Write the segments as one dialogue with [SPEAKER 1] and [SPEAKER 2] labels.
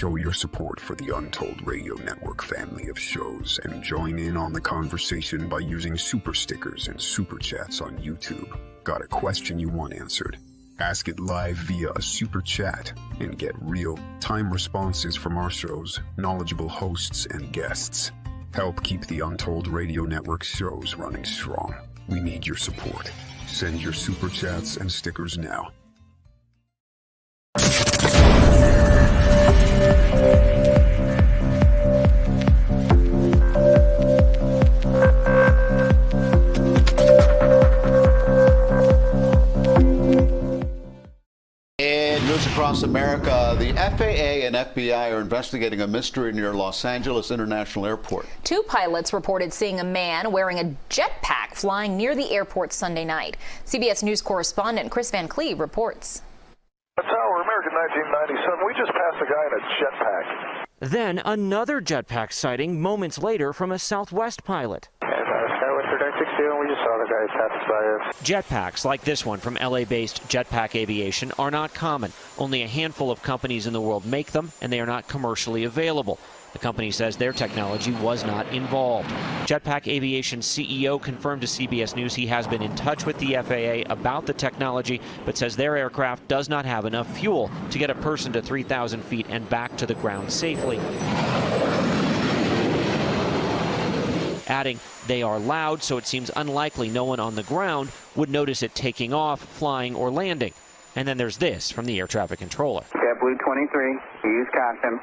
[SPEAKER 1] Show your support for the Untold Radio Network family of shows and join in on the conversation by using super stickers and super chats on YouTube. Got a question you want answered? Ask it live via a super chat and get real-time responses from our show's knowledgeable hosts and guests. Help keep the Untold Radio Network shows running strong. We need your support. Send your super chats and stickers now.
[SPEAKER 2] Across America, the FAA and FBI are investigating a mystery near Los Angeles International Airport.
[SPEAKER 3] Two pilots reported seeing a man wearing a jetpack flying near the airport Sunday night. CBS News correspondent Chris Van Cleve reports.
[SPEAKER 4] Tower, American 1997. We just passed a guy in a jetpack.
[SPEAKER 5] Then another jetpack sighting moments later from a Southwest pilot.
[SPEAKER 4] We just saw the guy pass by us.
[SPEAKER 5] Jetpacks like this one from LA-based Jetpack Aviation are not common. Only a handful of companies in the world make them, and they are not commercially available. The company says their technology was not involved. Jetpack Aviation CEO confirmed to CBS News he has been in touch with the FAA about the technology, but says their aircraft does not have enough fuel to get a person to 3,000 feet and back to the ground safely. Adding, they are loud, so it seems unlikely no one on the ground would notice it taking off, flying, or landing. And then there's this from the air traffic controller.
[SPEAKER 6] JetBlue 23, use caution.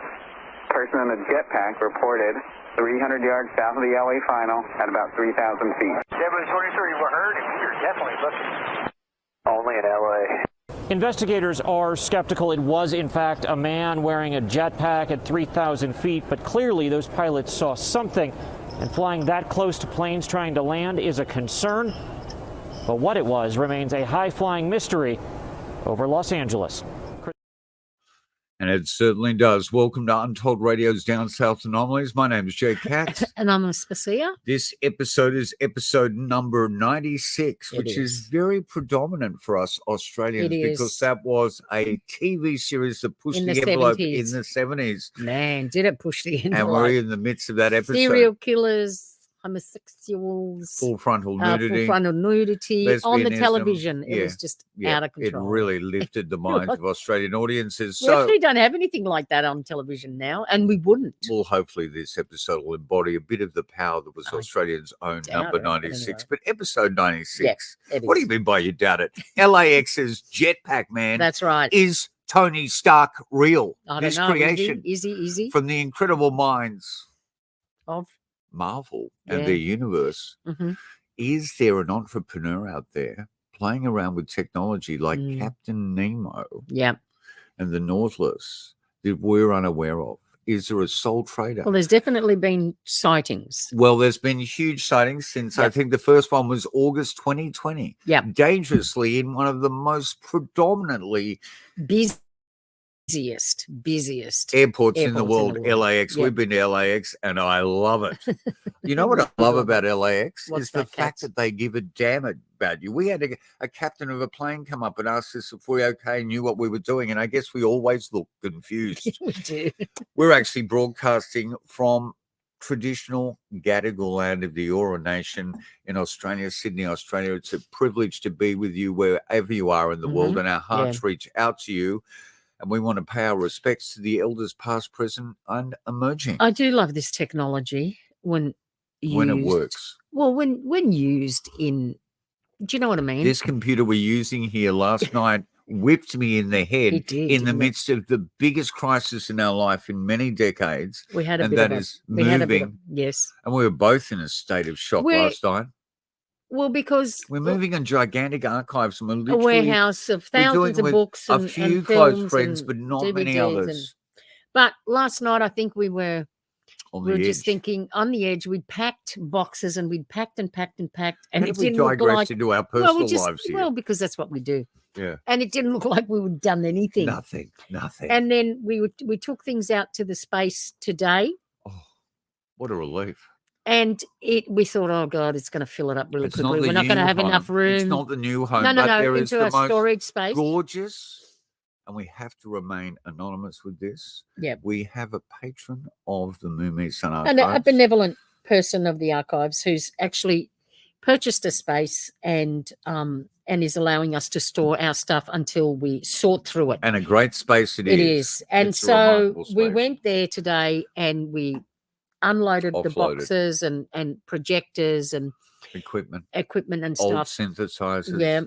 [SPEAKER 6] Person in a jetpack reported 300 yards south of the LA final at about 3,000 feet.
[SPEAKER 4] JetBlue 23, you were heard? You're definitely looking. Only in LA.
[SPEAKER 5] Investigators are skeptical it was, in fact, a man wearing a jetpack at 3,000 feet, but clearly those pilots saw something. And flying that close to planes trying to land is a concern. But what it was remains a high-flying mystery over Los Angeles.
[SPEAKER 7] And it certainly does. Welcome to Untold Radio's Down South Anomalies. My name is Jay Katz.
[SPEAKER 8] And I'm Spektator.
[SPEAKER 7] This episode is episode number 96, which is very predominant for us Australians because that was a TV series that pushed the envelope in the 70s.
[SPEAKER 8] Man, did it push the envelope.
[SPEAKER 7] And we're in the midst of that episode.
[SPEAKER 8] Serial killers, homosexuals,
[SPEAKER 7] full frontal nudity,
[SPEAKER 8] on the television. It was just out of control.
[SPEAKER 7] It really lifted the minds of Australian audiences.
[SPEAKER 8] We actually don't have anything like that on television now, and we wouldn't.
[SPEAKER 7] Well, hopefully this episode will embody a bit of the power that was Australia's own number 96. Anyway. But episode 96, what do you mean by you doubt it? LAX's Jetpack Man.
[SPEAKER 8] That's right.
[SPEAKER 7] Is Tony Stark real?
[SPEAKER 8] I don't know.
[SPEAKER 7] Creation
[SPEAKER 8] is he?
[SPEAKER 7] From the incredible minds
[SPEAKER 8] of
[SPEAKER 7] Marvel and their universe.
[SPEAKER 8] Mm-hmm.
[SPEAKER 7] Is there an entrepreneur out there playing around with technology like Captain Nemo and the Nautilus that we're unaware of? Is there a sole trader?
[SPEAKER 8] Well, there's definitely been sightings.
[SPEAKER 7] Well, there's been huge sightings since I think the first one was August 2020.
[SPEAKER 8] Yeah.
[SPEAKER 7] Dangerously in one of the most predominantly
[SPEAKER 8] busiest
[SPEAKER 7] airports in the world, LAX. We've been to LAX and I love it. You know what I love about LAX is the fact that they give a damn about you. We had a captain of a plane come up and ask us if we knew what we were doing, and I guess we always look confused.
[SPEAKER 8] We do.
[SPEAKER 7] We're actually broadcasting from traditional Gadigal land of the Eora Nation in Australia, Sydney, Australia. It's a privilege to be with you wherever you are in the world, and our hearts reach out to you. And we want to pay our respects to the elders past, present, and emerging.
[SPEAKER 8] I do love this technology when
[SPEAKER 7] it works.
[SPEAKER 8] Well, when used in, do you know what I mean?
[SPEAKER 7] This computer we're using here last night whipped me in the head in the midst of the biggest crisis in our life in many decades.
[SPEAKER 8] We had a
[SPEAKER 7] and
[SPEAKER 8] bit
[SPEAKER 7] that
[SPEAKER 8] of
[SPEAKER 7] is moving.
[SPEAKER 8] Yes.
[SPEAKER 7] And we were both in a state of shock last night.
[SPEAKER 8] Well, because
[SPEAKER 7] we're moving in gigantic archives and we're literally
[SPEAKER 8] a warehouse of thousands of books and
[SPEAKER 7] a few
[SPEAKER 8] and
[SPEAKER 7] close friends,
[SPEAKER 8] and
[SPEAKER 7] but not
[SPEAKER 8] DVDs
[SPEAKER 7] many others.
[SPEAKER 8] But last night, I think we were
[SPEAKER 7] just
[SPEAKER 8] thinking on the edge. We'd packed boxes and we'd packed and
[SPEAKER 7] it didn't look like into our personal lives here.
[SPEAKER 8] Well, because that's what we do.
[SPEAKER 7] Yeah.
[SPEAKER 8] And it didn't look like we would done anything.
[SPEAKER 7] Nothing.
[SPEAKER 8] And then we took things out to the space today.
[SPEAKER 7] Oh, what a relief.
[SPEAKER 8] And we thought, oh God, it's going to fill it up really quickly. We're not going to have enough room.
[SPEAKER 7] It's not the new home.
[SPEAKER 8] No.
[SPEAKER 7] There is
[SPEAKER 8] into
[SPEAKER 7] the
[SPEAKER 8] our
[SPEAKER 7] most
[SPEAKER 8] storage space.
[SPEAKER 7] Gorgeous and we have to remain anonymous with this.
[SPEAKER 8] Yep.
[SPEAKER 7] We have a patron of the Moomy Sun
[SPEAKER 8] And a
[SPEAKER 7] Archives.
[SPEAKER 8] benevolent person of the archives who's actually purchased a space and is allowing us to store our stuff until we sort through it.
[SPEAKER 7] And a great space it is.
[SPEAKER 8] It is. And
[SPEAKER 7] It's a
[SPEAKER 8] so
[SPEAKER 7] remarkable
[SPEAKER 8] we
[SPEAKER 7] space.
[SPEAKER 8] went there today and we unloaded the
[SPEAKER 7] Offloaded.
[SPEAKER 8] boxes and projectors and
[SPEAKER 7] Equipment.
[SPEAKER 8] and
[SPEAKER 7] Old
[SPEAKER 8] stuff.
[SPEAKER 7] synthesizers.
[SPEAKER 8] Yeah.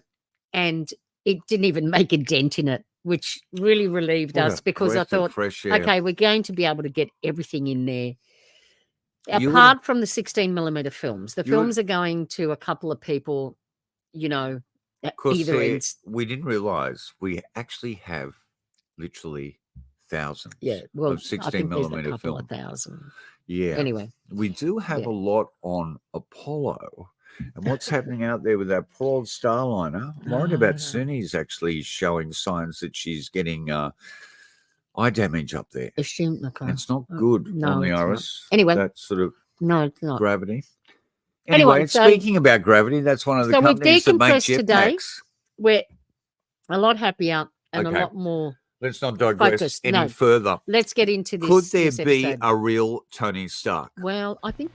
[SPEAKER 8] And it didn't even make a dent in it, which really relieved
[SPEAKER 7] What
[SPEAKER 8] us
[SPEAKER 7] a
[SPEAKER 8] because I
[SPEAKER 7] breath of
[SPEAKER 8] thought,
[SPEAKER 7] fresh air.
[SPEAKER 8] okay, we're going to be able to get everything in there.
[SPEAKER 7] You
[SPEAKER 8] Apart from the 16mm films, the
[SPEAKER 7] you would-
[SPEAKER 8] films are going to a couple of people, you know, at
[SPEAKER 7] Because
[SPEAKER 8] either end.
[SPEAKER 7] we didn't realize we actually have literally thousands
[SPEAKER 8] Yeah, well,
[SPEAKER 7] of
[SPEAKER 8] I think there's a
[SPEAKER 7] 16mm
[SPEAKER 8] couple of
[SPEAKER 7] film.
[SPEAKER 8] thousand.
[SPEAKER 7] Yeah.
[SPEAKER 8] Anyway,
[SPEAKER 7] We do have
[SPEAKER 8] Yeah.
[SPEAKER 7] a lot on Apollo. And what's happening out there with that poor old Starliner? I'm worried about Suni's actually showing signs that she's getting eye damage up there.
[SPEAKER 8] okay.
[SPEAKER 7] It's not good
[SPEAKER 8] no,
[SPEAKER 7] on the
[SPEAKER 8] it's not.
[SPEAKER 7] iris.
[SPEAKER 8] Anyway.
[SPEAKER 7] That sort of
[SPEAKER 8] No, it's not.
[SPEAKER 7] gravity.
[SPEAKER 8] Anyway,
[SPEAKER 7] Anyway,
[SPEAKER 8] so-
[SPEAKER 7] speaking about gravity, that's one of the
[SPEAKER 8] So we've
[SPEAKER 7] companies that make
[SPEAKER 8] decompressed today.
[SPEAKER 7] jetpacks.
[SPEAKER 8] We're a lot happier and
[SPEAKER 7] Okay.
[SPEAKER 8] a lot more.
[SPEAKER 7] Let's not digress
[SPEAKER 8] Focused.
[SPEAKER 7] any
[SPEAKER 8] No.
[SPEAKER 7] further.
[SPEAKER 8] Let's get into this.
[SPEAKER 7] Could there
[SPEAKER 8] this
[SPEAKER 7] be
[SPEAKER 8] episode.
[SPEAKER 7] a real Tony Stark?
[SPEAKER 8] Well, I think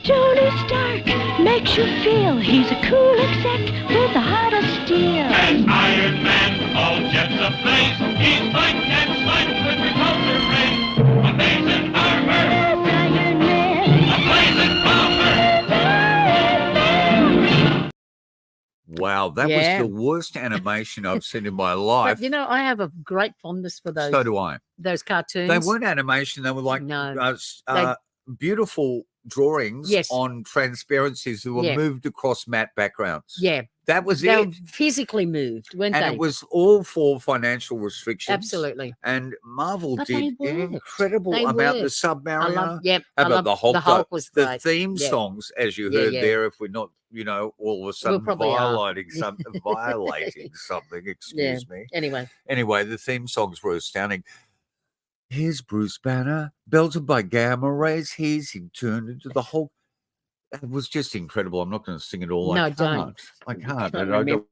[SPEAKER 9] Tony Stark makes you feel he's a cool exec with a heart of steel.
[SPEAKER 10] As Iron Man, all jets ablaze, he's fighting and fighting with repulsor rays. Amazing armor,
[SPEAKER 9] That's Iron Man.
[SPEAKER 10] a blazing bomber.
[SPEAKER 7] Wow, that
[SPEAKER 8] Yeah.
[SPEAKER 7] was the worst animation I've seen in my life.
[SPEAKER 8] but you know, I have a great fondness for those
[SPEAKER 7] So do I.
[SPEAKER 8] those cartoons.
[SPEAKER 7] They weren't animation. They were like
[SPEAKER 8] No.
[SPEAKER 7] beautiful drawings
[SPEAKER 8] Yes.
[SPEAKER 7] on transparencies that were
[SPEAKER 8] Yeah.
[SPEAKER 7] moved across matte backgrounds.
[SPEAKER 8] Yeah.
[SPEAKER 7] That was
[SPEAKER 8] They
[SPEAKER 7] it.
[SPEAKER 8] were physically moved, weren't
[SPEAKER 7] And
[SPEAKER 8] they?
[SPEAKER 7] it was all for financial restrictions.
[SPEAKER 8] Absolutely.
[SPEAKER 7] And Marvel
[SPEAKER 8] But
[SPEAKER 7] did
[SPEAKER 8] they
[SPEAKER 7] an
[SPEAKER 8] worked.
[SPEAKER 7] incredible
[SPEAKER 8] They
[SPEAKER 7] about the
[SPEAKER 8] worked.
[SPEAKER 7] Submariner.
[SPEAKER 8] I
[SPEAKER 7] About
[SPEAKER 8] love
[SPEAKER 7] the Hulk.
[SPEAKER 8] The Hulk was
[SPEAKER 7] the
[SPEAKER 8] great.
[SPEAKER 7] theme
[SPEAKER 8] Yeah.
[SPEAKER 7] songs, as you
[SPEAKER 8] Yeah,
[SPEAKER 7] heard
[SPEAKER 8] yeah.
[SPEAKER 7] there, if we're not, all of a sudden
[SPEAKER 8] probably are.
[SPEAKER 7] violating something, excuse me.
[SPEAKER 8] Anyway,
[SPEAKER 7] The theme songs were astounding. Here's Bruce Banner, belted by gamma rays. He turned into the Hulk. It was just incredible. I'm not going to sing it all.
[SPEAKER 8] No,
[SPEAKER 7] I
[SPEAKER 8] don't.
[SPEAKER 7] can't. I can't.
[SPEAKER 8] can't
[SPEAKER 7] And I don't
[SPEAKER 8] remember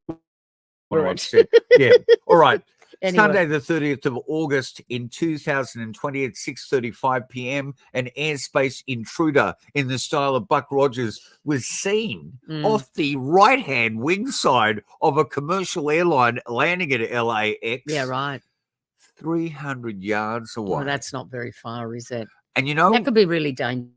[SPEAKER 7] want to
[SPEAKER 8] it.
[SPEAKER 7] upset. Yeah. All right.
[SPEAKER 8] Anyway.
[SPEAKER 7] Sunday, the 30th of August in 2020 at 6:35 p.m., an airspace intruder in the style of Buck Rogers was seen off the right-hand wing side of a commercial airline landing at LAX.
[SPEAKER 8] yeah, right.
[SPEAKER 7] 300 yards away.
[SPEAKER 8] Well, that's not very far, is it?
[SPEAKER 7] And
[SPEAKER 8] That could be really dangerous.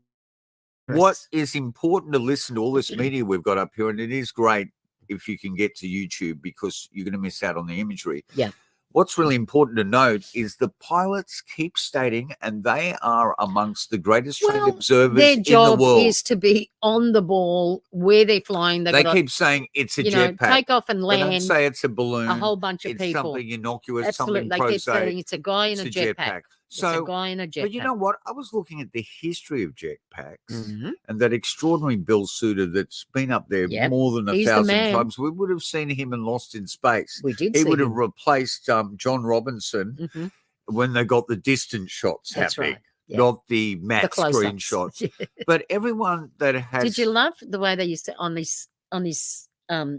[SPEAKER 7] what is important to listen to all this media we've got up here, and it is great if you can get to YouTube because you're going to miss out on the imagery.
[SPEAKER 8] Yeah.
[SPEAKER 7] What's really important to note is the pilots keep stating, and they are amongst the greatest trained observers
[SPEAKER 8] Their
[SPEAKER 7] in the
[SPEAKER 8] job
[SPEAKER 7] world.
[SPEAKER 8] is to be on the ball where they're flying.
[SPEAKER 7] They keep saying it's a jetpack.
[SPEAKER 8] Take off and
[SPEAKER 7] They don't
[SPEAKER 8] land.
[SPEAKER 7] say it's a balloon.
[SPEAKER 8] A whole bunch of
[SPEAKER 7] it's
[SPEAKER 8] people.
[SPEAKER 7] something innocuous,
[SPEAKER 8] Absolutely.
[SPEAKER 7] something
[SPEAKER 8] They keep saying
[SPEAKER 7] prosaic.
[SPEAKER 8] it's a guy in a
[SPEAKER 7] It's
[SPEAKER 8] jetpack. It's
[SPEAKER 7] So,
[SPEAKER 8] a guy in a jetpack.
[SPEAKER 7] but you know what? I was looking at the history of jetpacks
[SPEAKER 8] Mhm.
[SPEAKER 7] and that extraordinary Bill Suter that's been up there
[SPEAKER 8] Yep.
[SPEAKER 7] more than
[SPEAKER 8] He's the
[SPEAKER 7] 1,000
[SPEAKER 8] man.
[SPEAKER 7] times. We would have seen him in Lost in Space.
[SPEAKER 8] We did
[SPEAKER 7] He
[SPEAKER 8] see
[SPEAKER 7] would have
[SPEAKER 8] him.
[SPEAKER 7] replaced John Robinson
[SPEAKER 8] Mhm.
[SPEAKER 7] when they got the distant shots
[SPEAKER 8] That's
[SPEAKER 7] happening,
[SPEAKER 8] right. Yeah.
[SPEAKER 7] not the
[SPEAKER 8] The
[SPEAKER 7] matte
[SPEAKER 8] close-ups.
[SPEAKER 7] screen shots. But everyone that has
[SPEAKER 8] Did you love the way they used to on his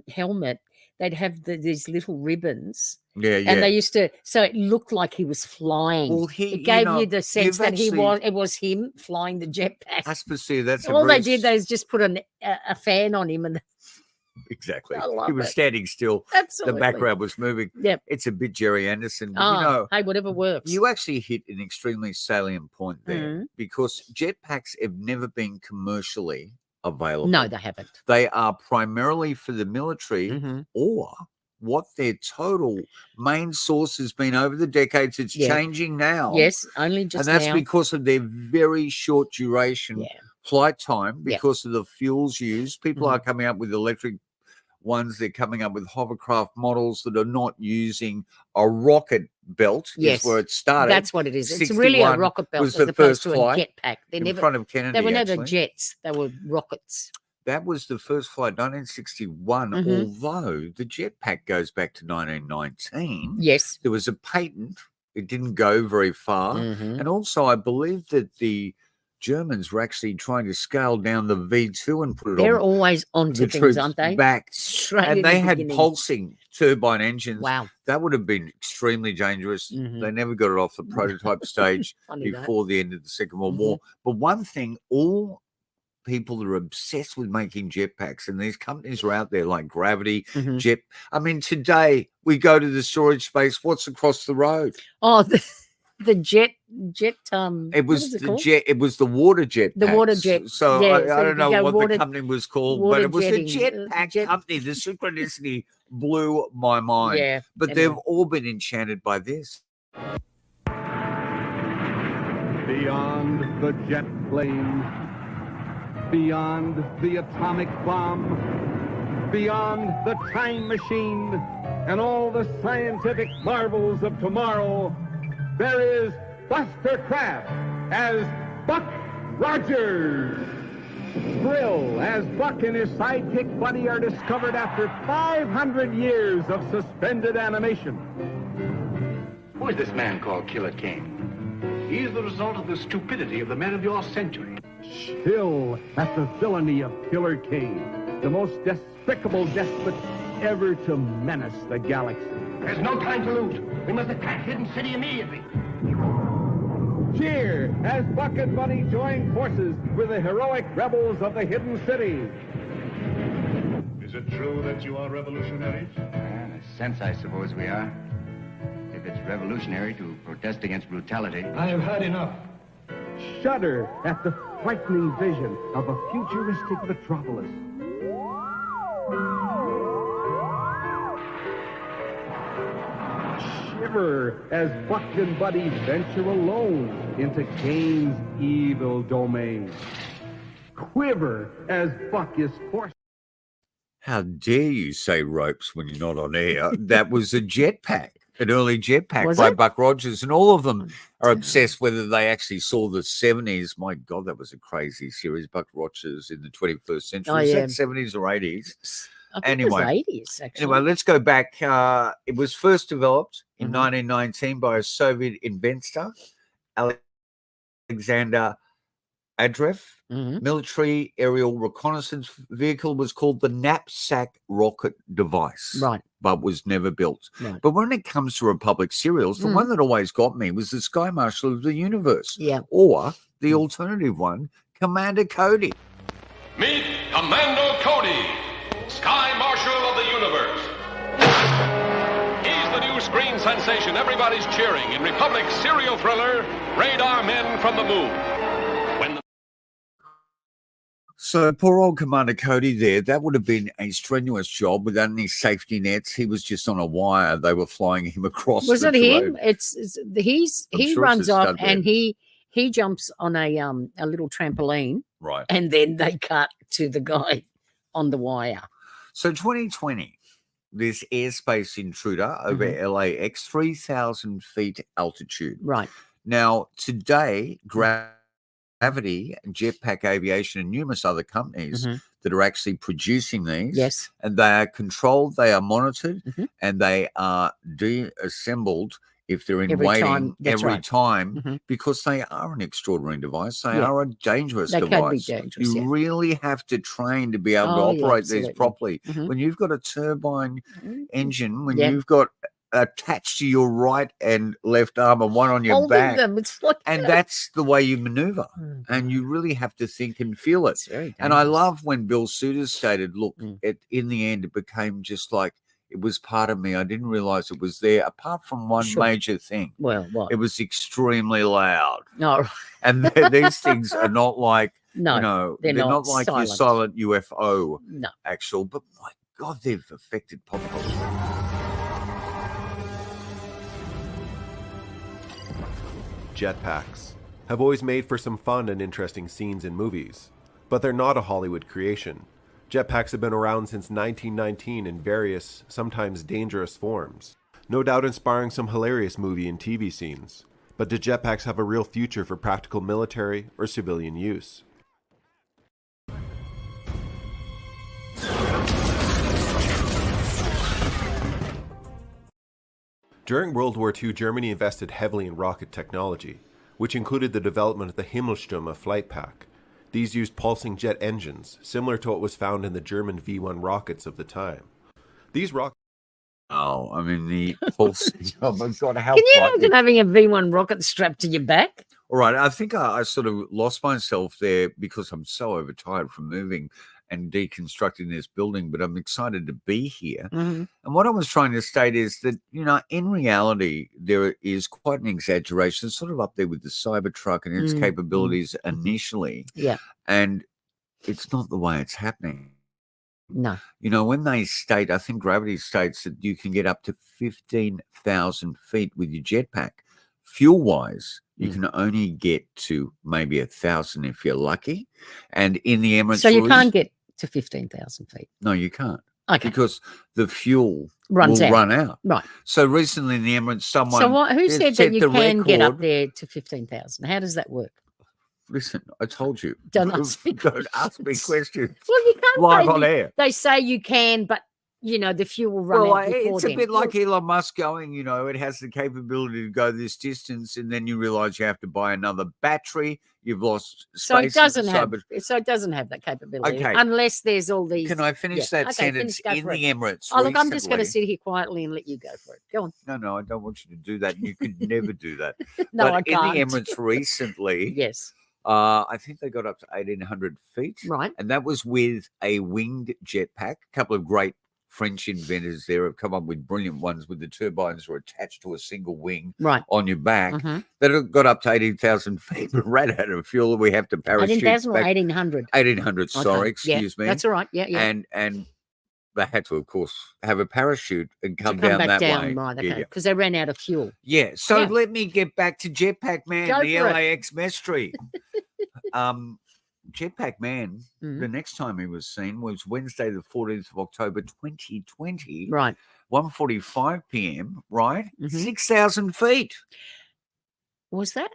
[SPEAKER 8] helmet? They'd have these little ribbons,
[SPEAKER 7] yeah.
[SPEAKER 8] and they used to, so it looked like he was flying.
[SPEAKER 7] Well,
[SPEAKER 8] It gave you the sense
[SPEAKER 7] you've
[SPEAKER 8] that
[SPEAKER 7] actually-
[SPEAKER 8] it was him flying the jetpack.
[SPEAKER 7] That's that's a
[SPEAKER 8] All they
[SPEAKER 7] very
[SPEAKER 8] did was just put a fan on him, and
[SPEAKER 7] exactly.
[SPEAKER 8] I love
[SPEAKER 7] He was
[SPEAKER 8] it.
[SPEAKER 7] standing still.
[SPEAKER 8] absolutely
[SPEAKER 7] The background was moving.
[SPEAKER 8] Yep.
[SPEAKER 7] It's a bit Jerry Anderson.
[SPEAKER 8] Oh,
[SPEAKER 7] You know,
[SPEAKER 8] hey, whatever works.
[SPEAKER 7] you actually hit an extremely salient point there
[SPEAKER 8] Mhm.
[SPEAKER 7] because jetpacks have never been commercially available.
[SPEAKER 8] No, they haven't.
[SPEAKER 7] They are primarily for the military
[SPEAKER 8] Mhm.
[SPEAKER 7] or what their total main source has been over the decades. It's
[SPEAKER 8] Yeah.
[SPEAKER 7] changing now.
[SPEAKER 8] Yes, only just
[SPEAKER 7] and that's
[SPEAKER 8] now.
[SPEAKER 7] because of their very short duration
[SPEAKER 8] Yeah.
[SPEAKER 7] flight time
[SPEAKER 8] Yeah.
[SPEAKER 7] because of the fuels used. People
[SPEAKER 8] Mhm.
[SPEAKER 7] are coming up with electric ones. They're coming up with hovercraft models that are not using a rocket belt.
[SPEAKER 8] Yes.
[SPEAKER 7] Is where it started.
[SPEAKER 8] That's what it is. It's really a
[SPEAKER 7] 61
[SPEAKER 8] rocket belt
[SPEAKER 7] was
[SPEAKER 8] as
[SPEAKER 7] the
[SPEAKER 8] opposed
[SPEAKER 7] first
[SPEAKER 8] to a
[SPEAKER 7] flight
[SPEAKER 8] jetpack. They
[SPEAKER 7] in
[SPEAKER 8] never.
[SPEAKER 7] front of Kennedy.
[SPEAKER 8] They were never
[SPEAKER 7] actually.
[SPEAKER 8] jets. They were rockets.
[SPEAKER 7] That was the first flight, 1961,
[SPEAKER 8] Mhm.
[SPEAKER 7] although the jetpack goes back to 1919.
[SPEAKER 8] Yes.
[SPEAKER 7] There was a patent. It didn't go very far.
[SPEAKER 8] Mhm.
[SPEAKER 7] And also, I believe that the Germans were actually trying to scale down the V2 and put it
[SPEAKER 8] They're
[SPEAKER 7] on
[SPEAKER 8] always
[SPEAKER 7] the
[SPEAKER 8] onto
[SPEAKER 7] troops
[SPEAKER 8] things, aren't they?
[SPEAKER 7] back
[SPEAKER 8] right.
[SPEAKER 7] And
[SPEAKER 8] in
[SPEAKER 7] they
[SPEAKER 8] the
[SPEAKER 7] had
[SPEAKER 8] beginning.
[SPEAKER 7] pulsing turbine engines.
[SPEAKER 8] Wow.
[SPEAKER 7] That would have been extremely dangerous.
[SPEAKER 8] Mhm.
[SPEAKER 7] They never got it off the prototype stage
[SPEAKER 8] Funny that.
[SPEAKER 7] before the end of the Second World
[SPEAKER 8] Mhm.
[SPEAKER 7] War. But one thing, all people that are obsessed with making jetpacks, and these companies are out there like Gravity,
[SPEAKER 8] Mhm.
[SPEAKER 7] I mean, today we go to the storage space. What's across the road?
[SPEAKER 8] Oh, the jet.
[SPEAKER 7] It
[SPEAKER 8] what
[SPEAKER 7] was
[SPEAKER 8] is it
[SPEAKER 7] the
[SPEAKER 8] called?
[SPEAKER 7] jet. It was the water jet.
[SPEAKER 8] The water jet.
[SPEAKER 7] So
[SPEAKER 8] Yeah,
[SPEAKER 7] I
[SPEAKER 8] so you
[SPEAKER 7] don't
[SPEAKER 8] could
[SPEAKER 7] know
[SPEAKER 8] go
[SPEAKER 7] what
[SPEAKER 8] water-
[SPEAKER 7] the company was called, but
[SPEAKER 8] water
[SPEAKER 7] it was the
[SPEAKER 8] jetting,
[SPEAKER 7] jetpack company. The synchronicity blew my mind.
[SPEAKER 8] Yeah,
[SPEAKER 7] But
[SPEAKER 8] anyway.
[SPEAKER 7] they've all been enchanted by this.
[SPEAKER 11] Beyond the jet plane, beyond the atomic bomb, beyond the time machine, and all the scientific marvels of tomorrow, there is Buster Kraft as Buck Rogers. Thrill as Buck and his sidekick Buddy are discovered after 500 years of suspended animation.
[SPEAKER 12] Who is this man called Killer Kane? He is the result of the stupidity of the men of your century.
[SPEAKER 11] Chill at the villainy of Killer Kane, the most despicable despot ever to menace the galaxy.
[SPEAKER 12] There's no time to lose. We must attack Hidden City immediately.
[SPEAKER 11] Cheer as Buck and Buddy join forces with the heroic rebels of the Hidden City.
[SPEAKER 13] Is it true that you are revolutionaries?
[SPEAKER 14] In a sense, I suppose we are. If it's revolutionary to protest against brutality.
[SPEAKER 12] I have had enough.
[SPEAKER 11] Shudder at the frightening vision of a futuristic metropolis. Shiver as Buck and Buddy venture alone into Kane's evil domain. Quiver as Buck is forced.
[SPEAKER 7] How dare you say ropes when you're not on air? That was a jetpack. An early jetpack
[SPEAKER 8] Was
[SPEAKER 7] by
[SPEAKER 8] it?
[SPEAKER 7] Buck Rogers, and all of them are obsessed whether they actually saw the 70s. My God, that was a crazy series, Buck Rogers in the 21st century.
[SPEAKER 8] Oh,
[SPEAKER 7] Is
[SPEAKER 8] yeah.
[SPEAKER 7] that 70s or 80s?
[SPEAKER 8] I think it was 80s, actually.
[SPEAKER 7] Anyway, let's go back. It was first developed in
[SPEAKER 8] Mhm.
[SPEAKER 7] 1919 by a Soviet inventor, Alexander Andreev.
[SPEAKER 8] Mhm.
[SPEAKER 7] Military aerial reconnaissance vehicle was called the knapsack rocket device.
[SPEAKER 8] Right.
[SPEAKER 7] But was never built.
[SPEAKER 8] Right.
[SPEAKER 7] But when it comes to Republic serials, the
[SPEAKER 8] Mm.
[SPEAKER 7] one that always got me was the Sky Marshal of the Universe.
[SPEAKER 8] Yeah.
[SPEAKER 7] Or the alternative one, Commander Cody.
[SPEAKER 10] Meet Commando Cody, Sky Marshal of the Universe. He's the new screen sensation everybody's cheering in Republic's serial thriller, Radar Men from the Moon. When the
[SPEAKER 7] So poor old Commander Cody there, that would have been a strenuous job without any safety nets. He was just on a wire. They were flying him across.
[SPEAKER 8] Was
[SPEAKER 7] the
[SPEAKER 8] it him?
[SPEAKER 7] road.
[SPEAKER 8] He
[SPEAKER 7] sure
[SPEAKER 8] runs
[SPEAKER 7] it's
[SPEAKER 8] off
[SPEAKER 7] stunt
[SPEAKER 8] and
[SPEAKER 7] man.
[SPEAKER 8] he jumps on a little trampoline,
[SPEAKER 7] Right.
[SPEAKER 8] and then they cut to the guy on the wire.
[SPEAKER 7] So 2020, this airspace intruder over LAX, 3,000 feet altitude.
[SPEAKER 8] Right.
[SPEAKER 7] Now, today, Gravity, Jetpack Aviation, and numerous other companies that are actually producing these.
[SPEAKER 8] Yes.
[SPEAKER 7] And they are controlled, they are monitored, and they are deassembled if they're in
[SPEAKER 8] Every
[SPEAKER 7] waiting
[SPEAKER 8] time, that's
[SPEAKER 7] every
[SPEAKER 8] right.
[SPEAKER 7] time because they are an extraordinary device. They
[SPEAKER 8] Yeah.
[SPEAKER 7] are a dangerous
[SPEAKER 8] They
[SPEAKER 7] device.
[SPEAKER 8] can be dangerous,
[SPEAKER 7] You
[SPEAKER 8] yeah.
[SPEAKER 7] really have to train to be able
[SPEAKER 8] Oh,
[SPEAKER 7] to
[SPEAKER 8] yeah,
[SPEAKER 7] operate these
[SPEAKER 8] absolutely.
[SPEAKER 7] properly.
[SPEAKER 8] Mhm.
[SPEAKER 7] When you've got a turbine engine, when
[SPEAKER 8] Yeah.
[SPEAKER 7] you've got attached to your right and left arm and one on your
[SPEAKER 8] Holding
[SPEAKER 7] back.
[SPEAKER 8] them, it's like
[SPEAKER 7] And that's the way you maneuver.
[SPEAKER 8] Mm.
[SPEAKER 7] And you really have to think and feel it.
[SPEAKER 8] It's very
[SPEAKER 7] And I
[SPEAKER 8] dangerous.
[SPEAKER 7] love when Bill Suiters stated, look, in the end, it became just like it was part of me. I didn't realize it was there, apart from one
[SPEAKER 8] Sure.
[SPEAKER 7] major thing.
[SPEAKER 8] Well, what?
[SPEAKER 7] It was extremely loud.
[SPEAKER 8] No.
[SPEAKER 7] And these things are not like,
[SPEAKER 8] No,
[SPEAKER 7] you know,
[SPEAKER 8] they're
[SPEAKER 7] not
[SPEAKER 8] not
[SPEAKER 7] like
[SPEAKER 8] silent.
[SPEAKER 7] your silent UFO
[SPEAKER 8] No.
[SPEAKER 7] actual, but my God, they've affected pop culture.
[SPEAKER 15] Jetpacks have always made for some fun and interesting scenes in movies, but they're not a Hollywood creation. Jetpacks have been around since 1919 in various, sometimes dangerous forms, no doubt inspiring some hilarious movie and TV scenes. But do jetpacks have a real future for practical military or civilian use? During World War II, Germany invested heavily in rocket technology, which included the development of the Himmelsstürme flight pack. These used pulsing jet engines, similar to what was found in the German V-1 rockets of the time. These rockets.
[SPEAKER 7] Oh, I mean, the pulse. Oh my God, how
[SPEAKER 8] Can you
[SPEAKER 7] frightening.
[SPEAKER 8] imagine having a V1 rocket strapped to your back?
[SPEAKER 7] All right, I think I sort of lost myself there because I'm so overtired from moving and deconstructing this building, but I'm excited to be here.
[SPEAKER 8] Mm-hmm.
[SPEAKER 7] And what I was trying to state is that, you know, in reality, there is quite an exaggeration, sort of up there with the Cybertruck and its capabilities initially.
[SPEAKER 8] Yeah.
[SPEAKER 7] And it's not the way it's happening.
[SPEAKER 8] No.
[SPEAKER 7] You know, when they state, I think gravity states that you can get up to 15,000 feet with your jetpack. Fuel-wise, you can only get to maybe 1,000 if you're lucky. And in the Emirates...
[SPEAKER 8] So you can't get to 15,000 feet?
[SPEAKER 7] No, you can't.
[SPEAKER 8] Okay.
[SPEAKER 7] Because the fuel
[SPEAKER 8] run
[SPEAKER 7] out.
[SPEAKER 8] Right.
[SPEAKER 7] So recently in the Emirates, someone...
[SPEAKER 8] So who said that you can get up
[SPEAKER 7] record.
[SPEAKER 8] there to 15,000? How does that work?
[SPEAKER 7] Listen, I told you.
[SPEAKER 8] Don't ask me
[SPEAKER 7] Don't ask me questions.
[SPEAKER 8] Well, you can't
[SPEAKER 7] live
[SPEAKER 8] say
[SPEAKER 7] on air.
[SPEAKER 8] They say you can, but, you know, the fuel will run out before
[SPEAKER 7] it's a
[SPEAKER 8] then.
[SPEAKER 7] bit like Elon Musk going, you know, it has the capability to go this distance, and then you realize you have to buy another battery. You've lost space.
[SPEAKER 8] So it doesn't have that capability.
[SPEAKER 7] Okay.
[SPEAKER 8] Unless there's all these...
[SPEAKER 7] Can I finish that sentence? In the Emirates
[SPEAKER 8] Oh, look, I'm just going to
[SPEAKER 7] recently-
[SPEAKER 8] sit here quietly and let you go for it. Go on.
[SPEAKER 7] No, I don't want you to do that. You could never do that.
[SPEAKER 8] No,
[SPEAKER 7] but
[SPEAKER 8] I can't.
[SPEAKER 7] in the Emirates recently...
[SPEAKER 8] Yes.
[SPEAKER 7] I think they got up to 1,800 feet.
[SPEAKER 8] Right.
[SPEAKER 7] And that was with a winged jetpack. A couple of great French inventors there have come up with brilliant ones with the turbines are attached to a single wing on your back. That have got up to 18,000 feet, but ran out of fuel. We have to parachute
[SPEAKER 8] 18,000 or
[SPEAKER 7] back.
[SPEAKER 8] 1,800?
[SPEAKER 7] 1,800, sorry,
[SPEAKER 8] Okay.
[SPEAKER 7] excuse me.
[SPEAKER 8] That's all right. Yeah.
[SPEAKER 7] And they had to, of course, have a parachute and come
[SPEAKER 8] Come
[SPEAKER 7] down
[SPEAKER 8] back
[SPEAKER 7] that
[SPEAKER 8] down,
[SPEAKER 7] way.
[SPEAKER 8] right?
[SPEAKER 7] Yeah,
[SPEAKER 8] Okay, because they ran out of fuel.
[SPEAKER 7] yeah. So
[SPEAKER 8] Yeah.
[SPEAKER 7] let me get back to Jetpack Man,
[SPEAKER 8] Go
[SPEAKER 7] the
[SPEAKER 8] for it.
[SPEAKER 7] LAX mystery. Jetpack Man, the next time he was seen was Wednesday, the 14th of October, 2020.
[SPEAKER 8] Right.
[SPEAKER 7] 1:45 p.m., right? 6,000 feet.
[SPEAKER 8] Was that?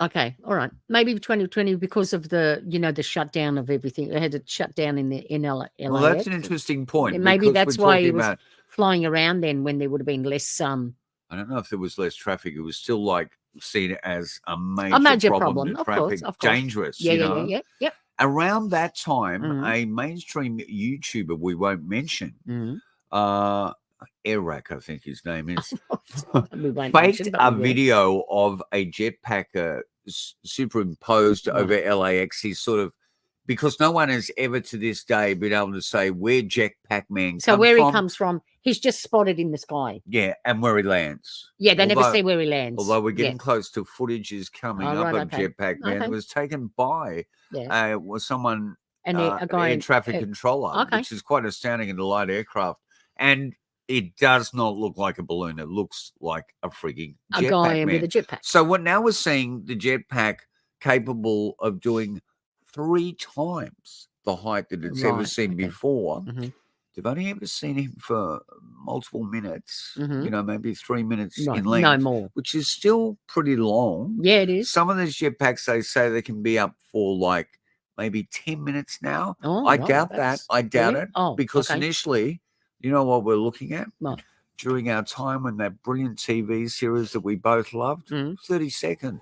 [SPEAKER 8] Okay, all right. Maybe 2020 because of the, you know, the shutdown of everything. They had to shut down in LAX.
[SPEAKER 7] Well, that's an interesting point.
[SPEAKER 8] Maybe
[SPEAKER 7] because
[SPEAKER 8] that's
[SPEAKER 7] we're
[SPEAKER 8] why he
[SPEAKER 7] talking
[SPEAKER 8] was
[SPEAKER 7] about-
[SPEAKER 8] flying around then when there would have been less
[SPEAKER 7] I don't know if there was less traffic. It was still like seen as a major, problem. The
[SPEAKER 8] of
[SPEAKER 7] traffic,
[SPEAKER 8] course, of course.
[SPEAKER 7] dangerous.
[SPEAKER 8] Yeah,
[SPEAKER 7] you
[SPEAKER 8] yeah,
[SPEAKER 7] know?
[SPEAKER 8] yeah. Yep.
[SPEAKER 7] Around that time, a mainstream YouTuber we won't mention, Eric, I think his name is,
[SPEAKER 8] We won't
[SPEAKER 7] faked
[SPEAKER 8] mention, but
[SPEAKER 7] a
[SPEAKER 8] we will.
[SPEAKER 7] video of a jetpack superimposed over LAX. He's sort of, because no one has ever to this day been able to say where Jetpack Man
[SPEAKER 8] So
[SPEAKER 7] come
[SPEAKER 8] where
[SPEAKER 7] from.
[SPEAKER 8] he comes from, he's just spotted in the sky.
[SPEAKER 7] Yeah, and where he lands.
[SPEAKER 8] Yeah, they never see where he lands.
[SPEAKER 7] Although we're getting
[SPEAKER 8] Yeah.
[SPEAKER 7] close to footage is coming
[SPEAKER 8] Oh,
[SPEAKER 7] up
[SPEAKER 8] right,
[SPEAKER 7] of
[SPEAKER 8] okay.
[SPEAKER 7] Jetpack Man.
[SPEAKER 8] Okay.
[SPEAKER 7] It was taken by was someone,
[SPEAKER 8] a guy
[SPEAKER 7] air
[SPEAKER 8] in-
[SPEAKER 7] traffic controller,
[SPEAKER 8] okay.
[SPEAKER 7] which is quite astounding in a light aircraft. And it does not look like a balloon. It looks like a freaking
[SPEAKER 8] A
[SPEAKER 7] jetpack
[SPEAKER 8] guy
[SPEAKER 7] man.
[SPEAKER 8] with a jetpack.
[SPEAKER 7] So what now we're seeing the jetpack capable of doing 3 times the height that it's ever
[SPEAKER 8] Right,
[SPEAKER 7] seen
[SPEAKER 8] okay.
[SPEAKER 7] before. They've only ever seen him for multiple minutes, you know, maybe 3 minutes
[SPEAKER 8] Right,
[SPEAKER 7] in length.
[SPEAKER 8] no more.
[SPEAKER 7] Which is still pretty long.
[SPEAKER 8] Yeah, it is.
[SPEAKER 7] Some of these jetpacks, they say they can be up for like maybe 10 minutes now.
[SPEAKER 8] Oh,
[SPEAKER 7] I
[SPEAKER 8] right,
[SPEAKER 7] doubt that.
[SPEAKER 8] that's-
[SPEAKER 7] I doubt
[SPEAKER 8] really?
[SPEAKER 7] it.
[SPEAKER 8] Oh,
[SPEAKER 7] because
[SPEAKER 8] okay.
[SPEAKER 7] initially, you know what we're looking at?
[SPEAKER 8] What?
[SPEAKER 7] During our time when that brilliant TV series that we both loved, 30 seconds.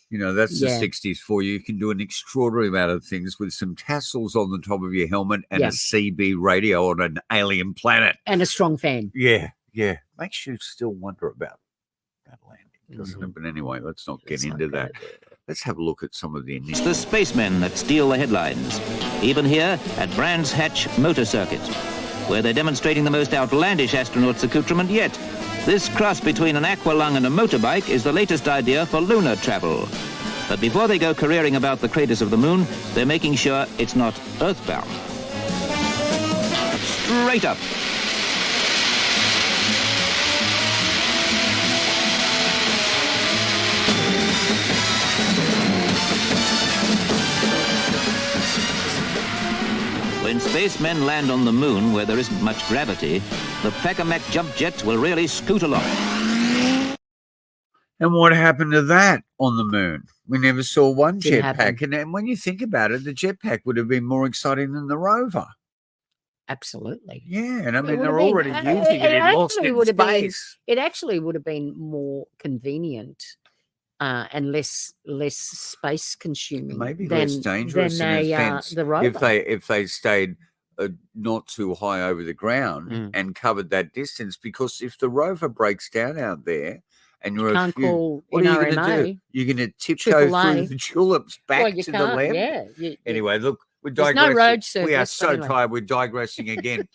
[SPEAKER 7] You know, that's
[SPEAKER 8] Yeah.
[SPEAKER 7] the 60s for you. You can do an extraordinary amount of things with some tassels on the top of your helmet and
[SPEAKER 8] Yeah.
[SPEAKER 7] a CB radio on an alien planet.
[SPEAKER 8] And a strong fan.
[SPEAKER 7] Yeah, yeah. Makes you still wonder about that landing, doesn't it? But anyway, let's not get into that. Let's have a look at some of the
[SPEAKER 16] It's the spacemen that steal the headlines. Even here at Brands Hatch Motor Circuit, where they're demonstrating the most outlandish astronaut's accoutrement yet. This cross between an aqualung and a motorbike is the latest idea for lunar travel. But before they go careering about the craters of the moon, they're making sure it's not earthbound. Straight up. spacemen land on the moon where there isn't much gravity, the Pecker-Mac jump jets will really scoot along.
[SPEAKER 7] And what happened to that on the moon? We never saw one
[SPEAKER 8] Didn't
[SPEAKER 7] jetpack.
[SPEAKER 8] happen.
[SPEAKER 7] And when you think about it, the jetpack would have been more exciting than the rover.
[SPEAKER 8] Absolutely.
[SPEAKER 7] Yeah, and I
[SPEAKER 8] It
[SPEAKER 7] mean,
[SPEAKER 8] would
[SPEAKER 7] they're
[SPEAKER 8] have been-
[SPEAKER 7] already using it in lost
[SPEAKER 8] actually
[SPEAKER 7] in
[SPEAKER 8] would have been-
[SPEAKER 7] space.
[SPEAKER 8] It actually would have been more convenient and less space consuming.
[SPEAKER 7] Maybe
[SPEAKER 8] than,
[SPEAKER 7] less dangerous
[SPEAKER 8] than
[SPEAKER 7] in a sense.
[SPEAKER 8] the rover.
[SPEAKER 7] If they stayed not too high over the ground and covered that distance, because if the rover breaks down out there and you're
[SPEAKER 8] can't call
[SPEAKER 7] what are you going to
[SPEAKER 8] NRMA,
[SPEAKER 7] do? You're going to tiptoe
[SPEAKER 8] AAA.
[SPEAKER 7] through the tulips back
[SPEAKER 8] Well, you
[SPEAKER 7] to the
[SPEAKER 8] can't,
[SPEAKER 7] left.
[SPEAKER 8] yeah.
[SPEAKER 7] Anyway, look, we're
[SPEAKER 8] There's
[SPEAKER 7] digressing.
[SPEAKER 8] no road
[SPEAKER 7] We are
[SPEAKER 8] surface,
[SPEAKER 7] so
[SPEAKER 8] anyway.
[SPEAKER 7] tired. We're digressing again.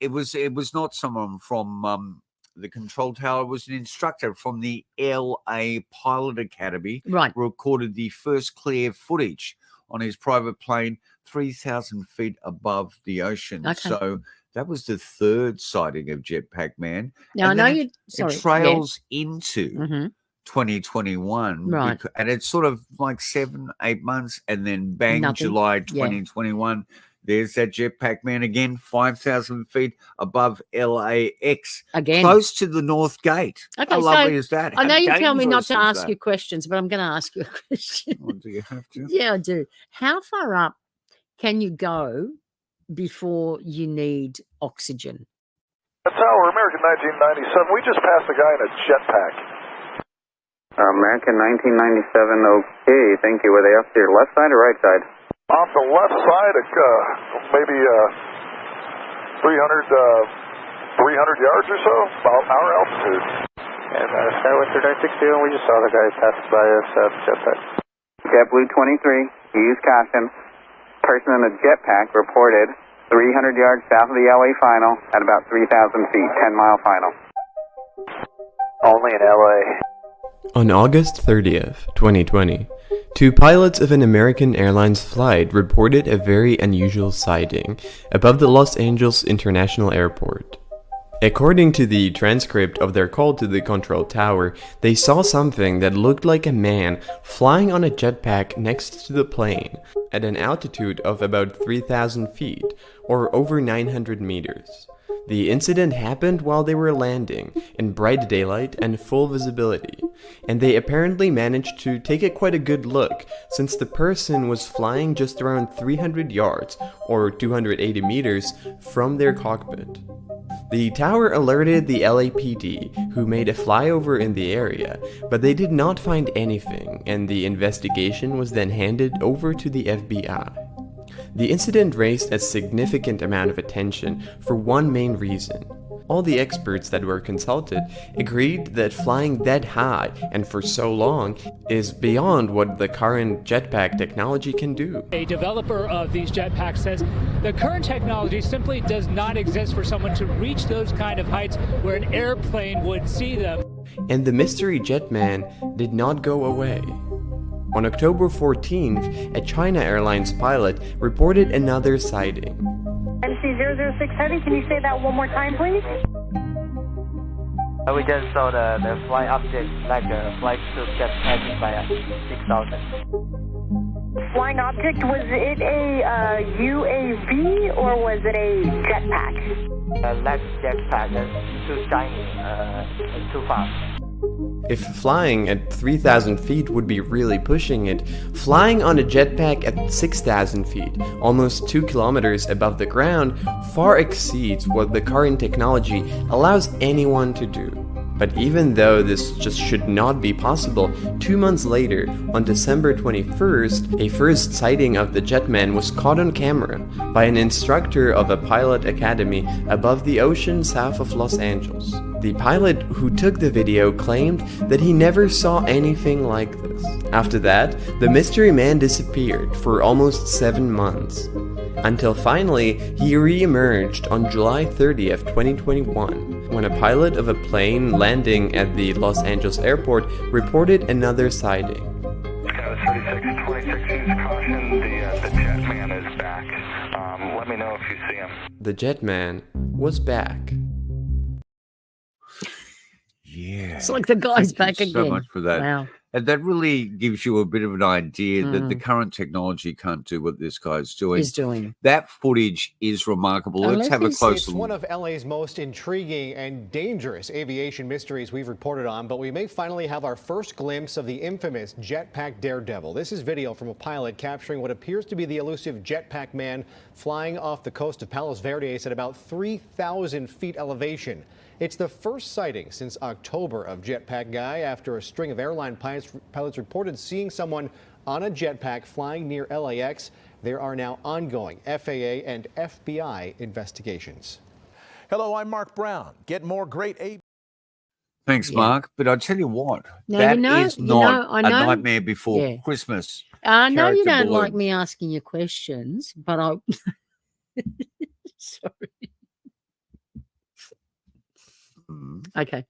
[SPEAKER 7] It was not someone from the control tower. It was an instructor from the LA Pilot Academy.
[SPEAKER 8] Right.
[SPEAKER 7] Recorded the first clear footage on his private plane 3,000 feet above the ocean.
[SPEAKER 8] Okay.
[SPEAKER 7] So that was the third sighting of Jetpack Man.
[SPEAKER 8] Now,
[SPEAKER 7] And
[SPEAKER 8] I know
[SPEAKER 7] then
[SPEAKER 8] you. Sorry.
[SPEAKER 7] it trails into
[SPEAKER 8] Mm-hmm.
[SPEAKER 7] 2021.
[SPEAKER 8] Right.
[SPEAKER 7] And it's sort of like 7-8 months, and then bang,
[SPEAKER 8] Nothing.
[SPEAKER 7] July
[SPEAKER 8] Yeah.
[SPEAKER 7] 2021. There's that Jetpack Man again, 5,000 feet above LAX,
[SPEAKER 8] Again.
[SPEAKER 7] close to the North Gate.
[SPEAKER 8] Okay,
[SPEAKER 7] How
[SPEAKER 8] so
[SPEAKER 7] lovely is that?
[SPEAKER 8] I know
[SPEAKER 7] How
[SPEAKER 8] you tell me not
[SPEAKER 7] dangerous
[SPEAKER 8] to
[SPEAKER 7] is
[SPEAKER 8] ask
[SPEAKER 7] that?
[SPEAKER 8] you questions, but I'm going to ask you a question.
[SPEAKER 7] Oh, do you have to?
[SPEAKER 8] Yeah, I do. How far up can you go before you need oxygen?
[SPEAKER 13] Tower, American 1997. We just passed a guy in a jetpack.
[SPEAKER 6] American 1997, okay, thank you. Were they off to your left side or right side?
[SPEAKER 13] Off the left side, maybe 300 yards or so, about our altitude.
[SPEAKER 6] And Skyway 360, we just saw the guy pass by us at jetpack. JetBlue 23, use caution. Person in a jetpack reported 300 yards south of the LA final at about 3,000 feet, 10-mile final. Only in LA.
[SPEAKER 17] On August 30th, 2020, two pilots of an American Airlines flight reported a very unusual sighting above the Los Angeles International Airport. According to the transcript of their call to the control tower, they saw something that looked like a man flying on a jetpack next to the plane at an altitude of about 3,000 feet, or over 900 meters. The incident happened while they were landing, in bright daylight and full visibility, and they apparently managed to take quite a good look, since the person was flying just around 300 yards, or 280 meters, from their cockpit. The tower alerted the LAPD, who made a flyover in the area, but they did not find anything, and the investigation was then handed over to the FBI. The incident raised a significant amount of attention for one main reason. All the experts that were consulted agreed that flying that high and for so long is beyond what the current jetpack technology can do.
[SPEAKER 18] A developer of these jetpacks says the current technology simply does not exist for someone to reach those kind of heights where an airplane would see them.
[SPEAKER 17] And the mystery jetman did not go away. On October 14th, a China Airlines pilot reported another sighting.
[SPEAKER 19] MC006 Heavy, can you say that one more time, please?
[SPEAKER 20] We just saw the flying object, like a flight to get passing by 6,000.
[SPEAKER 19] Flying object, was it a UAV or was it a jetpack?
[SPEAKER 20] LAX jetpack, too tiny, too fast.
[SPEAKER 17] If flying at 3,000 feet would be really pushing it, flying on a jetpack at 6,000 feet, almost 2 kilometers above the ground, far exceeds what the current technology allows anyone to do. But even though this just should not be possible, 2 months later, on December 21st, a first sighting of the jetman was caught on camera by an instructor of a pilot academy above the ocean south of Los Angeles. The pilot who took the video claimed that he never saw anything like this. After that, the mystery man disappeared for almost 7 months. Until finally, he re-emerged on July 30th, 2021, when a pilot of a plane landing at the Los Angeles airport reported another sighting.
[SPEAKER 21] Sky 3626, use caution, the jetman is back. Let me know if you see him.
[SPEAKER 17] The jetman was back.
[SPEAKER 7] Yeah.
[SPEAKER 8] It's like the guy's back
[SPEAKER 7] Thank you
[SPEAKER 8] again.
[SPEAKER 7] so much for that.
[SPEAKER 8] Wow.
[SPEAKER 7] And that really gives you a bit of an idea that the current technology can't do what this guy's doing. That footage is remarkable. Let's have a closer
[SPEAKER 1] It's one of LA's most intriguing and dangerous aviation mysteries we've reported on, but we may finally have our first glimpse of the infamous Jetpack Daredevil. This is video from a pilot capturing what appears to be the elusive Jetpack man flying off the coast of Palos Verdes at about 3,000 feet elevation. It's the first sighting since October of Jetpack Guy after a string of airline pilots reported seeing someone on a jetpack flying near LAX. There are now ongoing FAA and FBI investigations.
[SPEAKER 22] Hello, I'm Mark Brown. Get more great
[SPEAKER 7] Thanks, Mark. But I tell you what, that is not a Nightmare Before Christmas.
[SPEAKER 8] I know you don't
[SPEAKER 7] balloon.
[SPEAKER 8] like me asking you questions, but I... Sorry. Okay.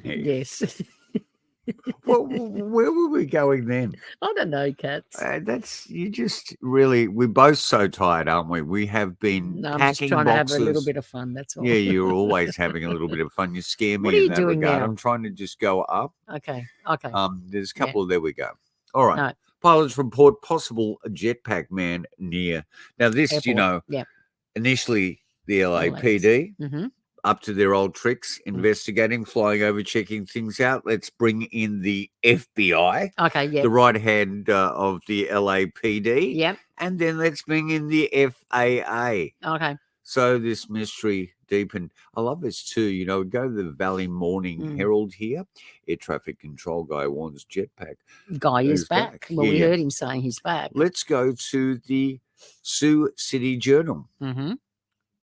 [SPEAKER 8] Yes.
[SPEAKER 7] Well, where were we going then?
[SPEAKER 8] I don't know, Cats.
[SPEAKER 7] We're both so tired, aren't we? We have been
[SPEAKER 8] I'm
[SPEAKER 7] packing
[SPEAKER 8] just trying
[SPEAKER 7] boxes.
[SPEAKER 8] to have a little bit of fun, that's all.
[SPEAKER 7] Yeah, you're always having a little bit of fun. You scare me
[SPEAKER 8] What are you
[SPEAKER 7] in that
[SPEAKER 8] doing
[SPEAKER 7] regard.
[SPEAKER 8] now?
[SPEAKER 7] I'm trying to just go up.
[SPEAKER 8] Okay.
[SPEAKER 7] There's a couple of, there we go. All right.
[SPEAKER 8] No.
[SPEAKER 7] Pilots report possible jetpack man near. Now, this,
[SPEAKER 8] Airport.
[SPEAKER 7] Initially the LAPD.
[SPEAKER 8] Mm-hmm.
[SPEAKER 7] Up to their old tricks, investigating, flying over, checking things out. Let's bring in the FBI.
[SPEAKER 8] Okay,
[SPEAKER 7] The right hand of the LAPD.
[SPEAKER 8] Yep.
[SPEAKER 7] And then let's bring in the FAA.
[SPEAKER 8] Okay.
[SPEAKER 7] So this mystery deepened. I love this too. You know, go to the Valley Morning Herald here. Air traffic control guy warns jetpack.
[SPEAKER 8] Guy is back. Well, we heard him saying he's back.
[SPEAKER 7] Let's go to the Sioux City Journal.
[SPEAKER 8] Mm-hmm.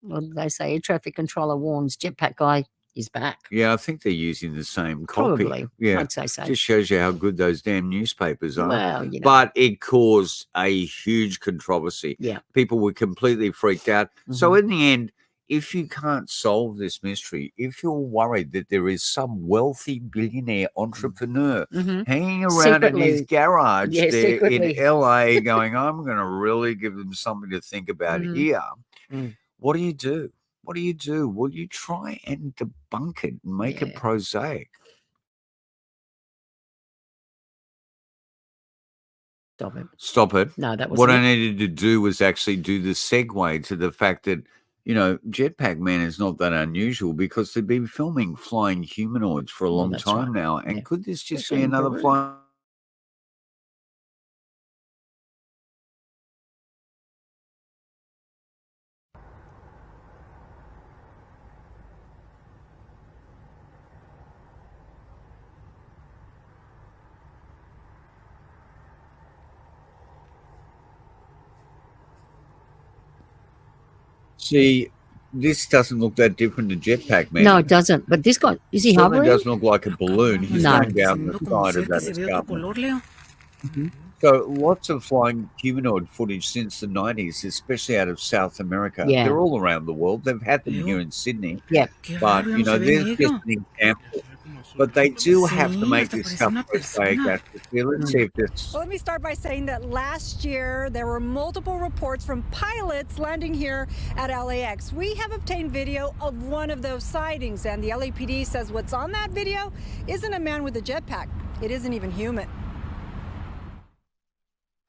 [SPEAKER 8] Well, they say air traffic controller warns jetpack guy is back.
[SPEAKER 7] Yeah, I think they're using the same copy.
[SPEAKER 8] Probably.
[SPEAKER 7] Yeah,
[SPEAKER 8] I'd say so.
[SPEAKER 7] Just shows you how good those damn newspapers are.
[SPEAKER 8] Well, you know.
[SPEAKER 7] But it caused a huge controversy.
[SPEAKER 8] Yeah.
[SPEAKER 7] People were completely freaked out. So in the end, if you can't solve this mystery, if you're worried that there is some wealthy billionaire entrepreneur hanging around in his garage there in LA going, I'm going to really give them something to think about here. What do you do? What do you do? Well, you try and debunk it and make it prosaic. Stop it.
[SPEAKER 8] No, that was
[SPEAKER 7] what I needed to do was actually do the segue to the fact that, you know, Jetpack Man is not that unusual because they've been filming flying humanoids for a long time now. And could this just be another flying? See, this doesn't look that different to Jetpack Man.
[SPEAKER 8] No, it doesn't. But this guy, is he
[SPEAKER 7] Certainly
[SPEAKER 8] hovering?
[SPEAKER 7] doesn't look like a balloon. He's going down the side of that escarpment. So lots of flying humanoid footage since the 90s, especially out of South America.
[SPEAKER 8] Yeah.
[SPEAKER 7] They're all around the world. They've had them here in Sydney.
[SPEAKER 8] Yeah.
[SPEAKER 7] But, you know, there's just an example. But they do have to make this stuff prosaic. Let's see if this...
[SPEAKER 23] Well, let me start by saying that last year there were multiple reports from pilots landing here at LAX. We have obtained video of one of those sightings, and the LAPD says what's on that video isn't a man with a jetpack. It isn't even human.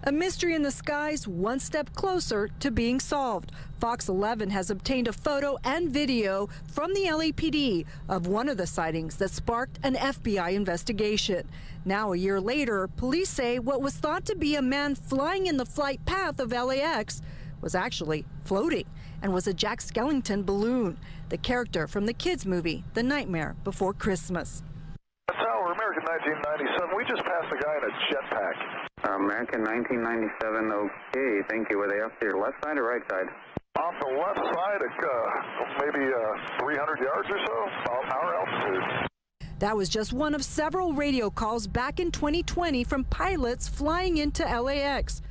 [SPEAKER 23] A mystery in the skies, one step closer to being solved. Fox 11 has obtained a photo and video from the LAPD of one of the sightings that sparked an FBI investigation. Now, a year later, police say what was thought to be a man flying in the flight path of LAX was actually floating and was a Jack Skellington balloon, the character from the kids' movie, The Nightmare Before Christmas.
[SPEAKER 13] Tower, American 1997. We just passed a guy in a jetpack.
[SPEAKER 6] American 1997, okay, thank you. Were they off to your left side or right side?
[SPEAKER 13] Off the left side, maybe 300 yards or so, our altitude.
[SPEAKER 23] That was just one of several radio calls back in 2020 from pilots flying into LAX.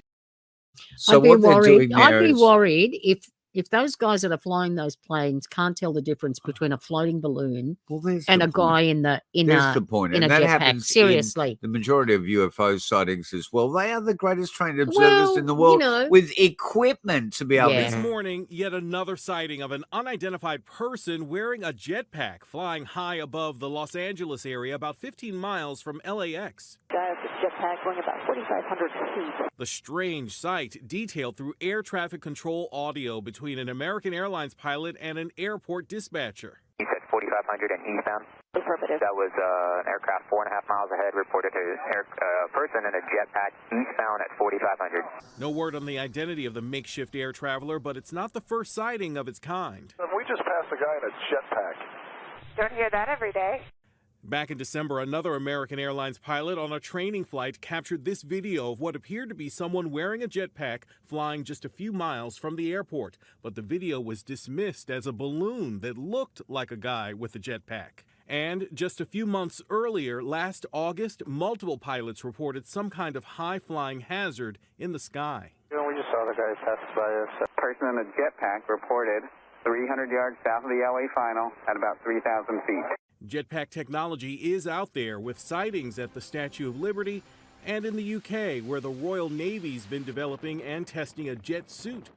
[SPEAKER 7] So
[SPEAKER 8] I'd be worried if if those guys that are flying those planes can't tell the difference between a floating balloon
[SPEAKER 7] there's
[SPEAKER 8] and
[SPEAKER 7] the
[SPEAKER 8] a guy
[SPEAKER 7] point.
[SPEAKER 8] in
[SPEAKER 7] There's the point.
[SPEAKER 8] in
[SPEAKER 7] And
[SPEAKER 8] a
[SPEAKER 7] that
[SPEAKER 8] jetpack,
[SPEAKER 7] happens
[SPEAKER 8] seriously.
[SPEAKER 7] in the majority of UFO sightings as well. They are the greatest trained observers
[SPEAKER 8] Well,
[SPEAKER 7] in the world
[SPEAKER 8] you know.
[SPEAKER 7] with equipment to be able
[SPEAKER 8] Yeah.
[SPEAKER 2] This morning, yet another sighting of an unidentified person wearing a jetpack flying high above the Los Angeles area about 15 miles from LAX.
[SPEAKER 19] Guy with a jetpack going about 4,500 feet.
[SPEAKER 2] The strange sight detailed through air traffic control audio between an American Airlines pilot and an airport dispatcher.
[SPEAKER 6] He said 4,500 and eastbound.
[SPEAKER 19] Affirmative.
[SPEAKER 6] That was an aircraft 4.5 miles ahead, reported a person in a jetpack eastbound at 4,500.
[SPEAKER 2] No word on the identity of the makeshift air traveler, but it's not the first sighting of its kind.
[SPEAKER 13] We just passed a guy in a jetpack.
[SPEAKER 19] Don't hear that every day.
[SPEAKER 2] Back in December, another American Airlines pilot on a training flight captured this video of what appeared to be someone wearing a jetpack flying just a few miles from the airport. But the video was dismissed as a balloon that looked like a guy with a jetpack. And just a few months earlier, last August, multiple pilots reported some kind of high-flying hazard in the sky.
[SPEAKER 6] We just saw the guy pass by us. A person in a jetpack reported 300 yards south of the LA final at about 3,000 feet.
[SPEAKER 2] Jetpack technology is out there with sightings at the Statue of Liberty and in the UK, where the Royal Navy's been developing and testing a jet suit.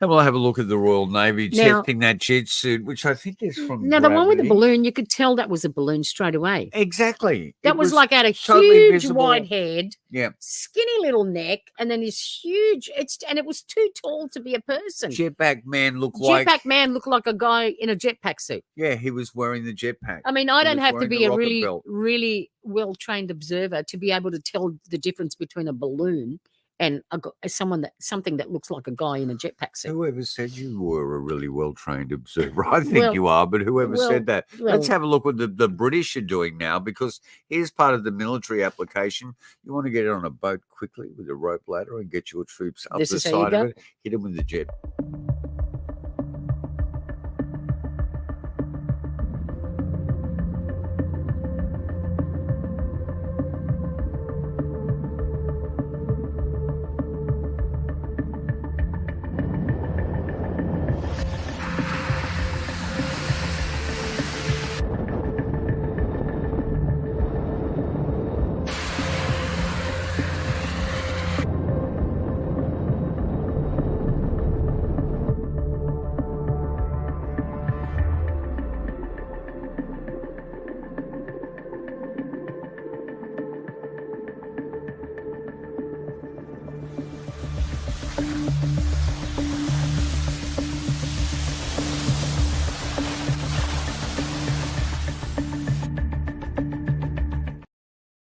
[SPEAKER 7] And we'll have a look at the Royal Navy
[SPEAKER 8] Now-
[SPEAKER 7] testing that jet suit, which I think is from
[SPEAKER 8] Now, the one with the
[SPEAKER 7] Gravity.
[SPEAKER 8] balloon, you could tell that was a balloon straight away.
[SPEAKER 7] Exactly.
[SPEAKER 8] That
[SPEAKER 7] It
[SPEAKER 8] was like had a
[SPEAKER 7] totally
[SPEAKER 8] huge
[SPEAKER 7] visible.
[SPEAKER 8] wide head,
[SPEAKER 7] Yeah.
[SPEAKER 8] skinny little neck, and then this huge. And it was too tall to be a person.
[SPEAKER 7] Jetpack man looked like.
[SPEAKER 8] Jetpack man looked like a guy in a jetpack suit.
[SPEAKER 7] Yeah, he was wearing the jetpack.
[SPEAKER 8] I mean, I
[SPEAKER 7] He
[SPEAKER 8] don't
[SPEAKER 7] was
[SPEAKER 8] have to
[SPEAKER 7] wearing
[SPEAKER 8] be
[SPEAKER 7] the
[SPEAKER 8] a
[SPEAKER 7] rocket
[SPEAKER 8] really,
[SPEAKER 7] belt.
[SPEAKER 8] really well-trained observer to be able to tell the difference between a balloon and something that looks like a guy in a jetpack suit.
[SPEAKER 7] Whoever said you were a really well-trained observer? I think
[SPEAKER 8] Well-
[SPEAKER 7] you are, but whoever
[SPEAKER 8] well-
[SPEAKER 7] said that. Let's
[SPEAKER 8] well-
[SPEAKER 7] have a look what the British are doing now, because here's part of the military application. You want to get on a boat quickly with a rope ladder and get your troops up
[SPEAKER 8] This
[SPEAKER 7] the
[SPEAKER 8] is how you
[SPEAKER 7] side of
[SPEAKER 8] go?
[SPEAKER 7] it, hit them with the jet.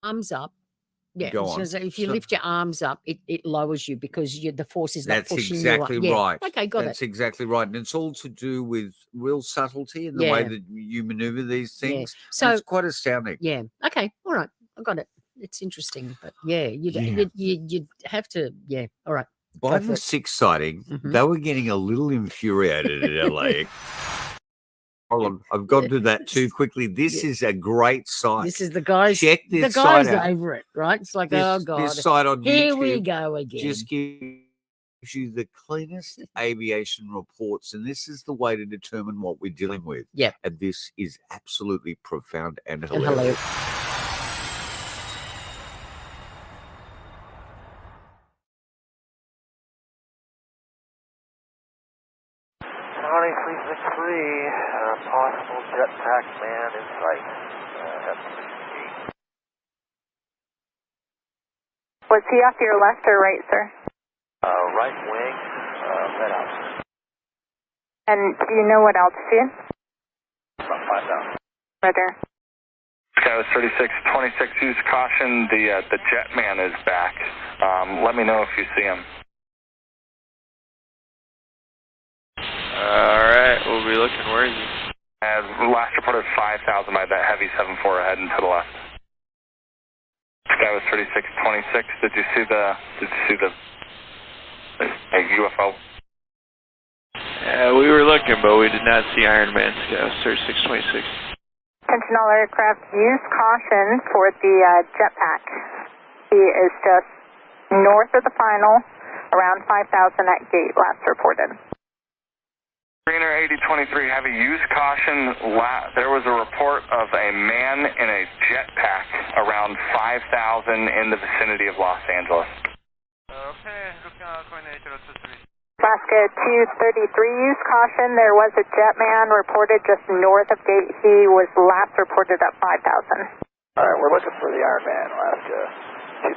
[SPEAKER 8] Arms up. Yeah,
[SPEAKER 7] Go
[SPEAKER 8] I was
[SPEAKER 7] on.
[SPEAKER 8] gonna say, if you
[SPEAKER 7] So-
[SPEAKER 8] lift your arms up, it lowers you because the force is not
[SPEAKER 7] That's
[SPEAKER 8] pushing
[SPEAKER 7] exactly
[SPEAKER 8] you up.
[SPEAKER 7] right.
[SPEAKER 8] Yeah. Okay, got
[SPEAKER 7] That's
[SPEAKER 8] it.
[SPEAKER 7] exactly right. And it's all to do with real subtlety in the way
[SPEAKER 8] Yeah.
[SPEAKER 7] that you maneuver these
[SPEAKER 8] Yeah.
[SPEAKER 7] things.
[SPEAKER 8] So-
[SPEAKER 7] And it's quite astounding.
[SPEAKER 8] Yeah. Okay. All right. I got it. It's interesting, but yeah, you'd have to. Yeah. All right.
[SPEAKER 7] By
[SPEAKER 8] Go for
[SPEAKER 7] the
[SPEAKER 8] it.
[SPEAKER 7] sixth sighting,
[SPEAKER 8] Mhm.
[SPEAKER 7] they were getting a little infuriated at LAX. Hold on, I've gone to that too quickly. This is a great site.
[SPEAKER 8] This is the guys.
[SPEAKER 7] Check
[SPEAKER 8] The
[SPEAKER 7] this
[SPEAKER 8] guys
[SPEAKER 7] site out.
[SPEAKER 8] over it, right? It's like,
[SPEAKER 7] This-
[SPEAKER 8] oh god,
[SPEAKER 7] this site on
[SPEAKER 8] here we
[SPEAKER 7] YouTube
[SPEAKER 8] go again.
[SPEAKER 7] Just gives you the cleanest aviation reports, and this is the way to determine what we're dealing with.
[SPEAKER 8] Yeah.
[SPEAKER 7] And this is absolutely profound and
[SPEAKER 8] And
[SPEAKER 7] hilarious.
[SPEAKER 21] County 363, possible jetpack man in sight.
[SPEAKER 19] Was he off to your left or right, sir?
[SPEAKER 21] Right wing, head out.
[SPEAKER 19] And do you know what altitude?
[SPEAKER 21] About 5,000.
[SPEAKER 19] Roger.
[SPEAKER 21] Sky was 3626, use caution, the jet man is back. Let me know if you see him.
[SPEAKER 3] Alright, we'll be looking. Where is he?
[SPEAKER 21] Last reported 5,000 by that heavy 7-4 ahead and to the left. Sky was 3626. Did you see the UFO?
[SPEAKER 3] Yeah, we were looking, but we did not see Iron Man. Sky was 3626.
[SPEAKER 19] Attention all aircraft, use caution for the jetpack. He is just north of the final, around 5,000 at gate, last reported.
[SPEAKER 21] Greener 8023, have a use caution. There was a report of a man in a jetpack around 5,000 in the vicinity of Los Angeles.
[SPEAKER 19] Alaska 233, use caution. There was a jet man reported just north of gate. He was last reported at 5,000.
[SPEAKER 13] All right, we're looking for the Iron Man, Alaska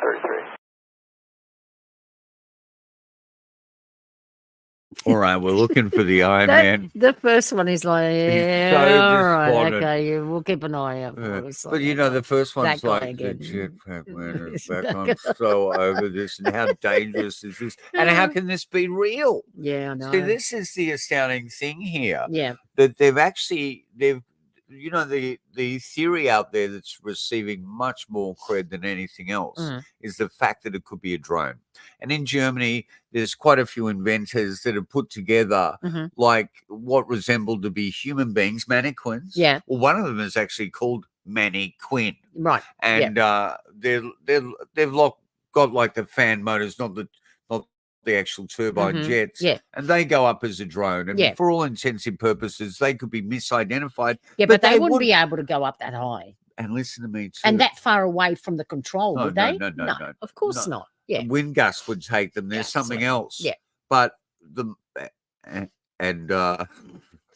[SPEAKER 13] 233.
[SPEAKER 7] All right, we're looking for the Iron Man.
[SPEAKER 8] The first one is like, yeah,
[SPEAKER 7] so
[SPEAKER 8] all right,
[SPEAKER 7] despondent.
[SPEAKER 8] okay, yeah, we'll keep an eye out. For it.
[SPEAKER 7] But you know, the first one's
[SPEAKER 8] that guy
[SPEAKER 7] like the
[SPEAKER 8] again.
[SPEAKER 7] jetpack man is back. I'm so over this, and how dangerous is this? And how can this be real?
[SPEAKER 8] Yeah, I know.
[SPEAKER 7] See, this is the astounding thing here.
[SPEAKER 8] Yeah,
[SPEAKER 7] that you know, the theory out there that's receiving much more cred than anything else is the fact that it could be a drone. And in Germany, there's quite a few inventors that have put together like what resembled to be human beings, mannequins.
[SPEAKER 8] Yeah.
[SPEAKER 7] Well, one of them is actually called Mannequin.
[SPEAKER 8] Right.
[SPEAKER 7] And they've got like the fan motors, not the actual turbine jets, and they go up as a drone, and for all intents and purposes they could be misidentified,
[SPEAKER 8] but they wouldn't be able to go up that high
[SPEAKER 7] and listen to me too,
[SPEAKER 8] and that far away from the control. Would they?
[SPEAKER 7] No,
[SPEAKER 8] of course not. Yeah,
[SPEAKER 7] the wind gusts would take them. There's something else. But I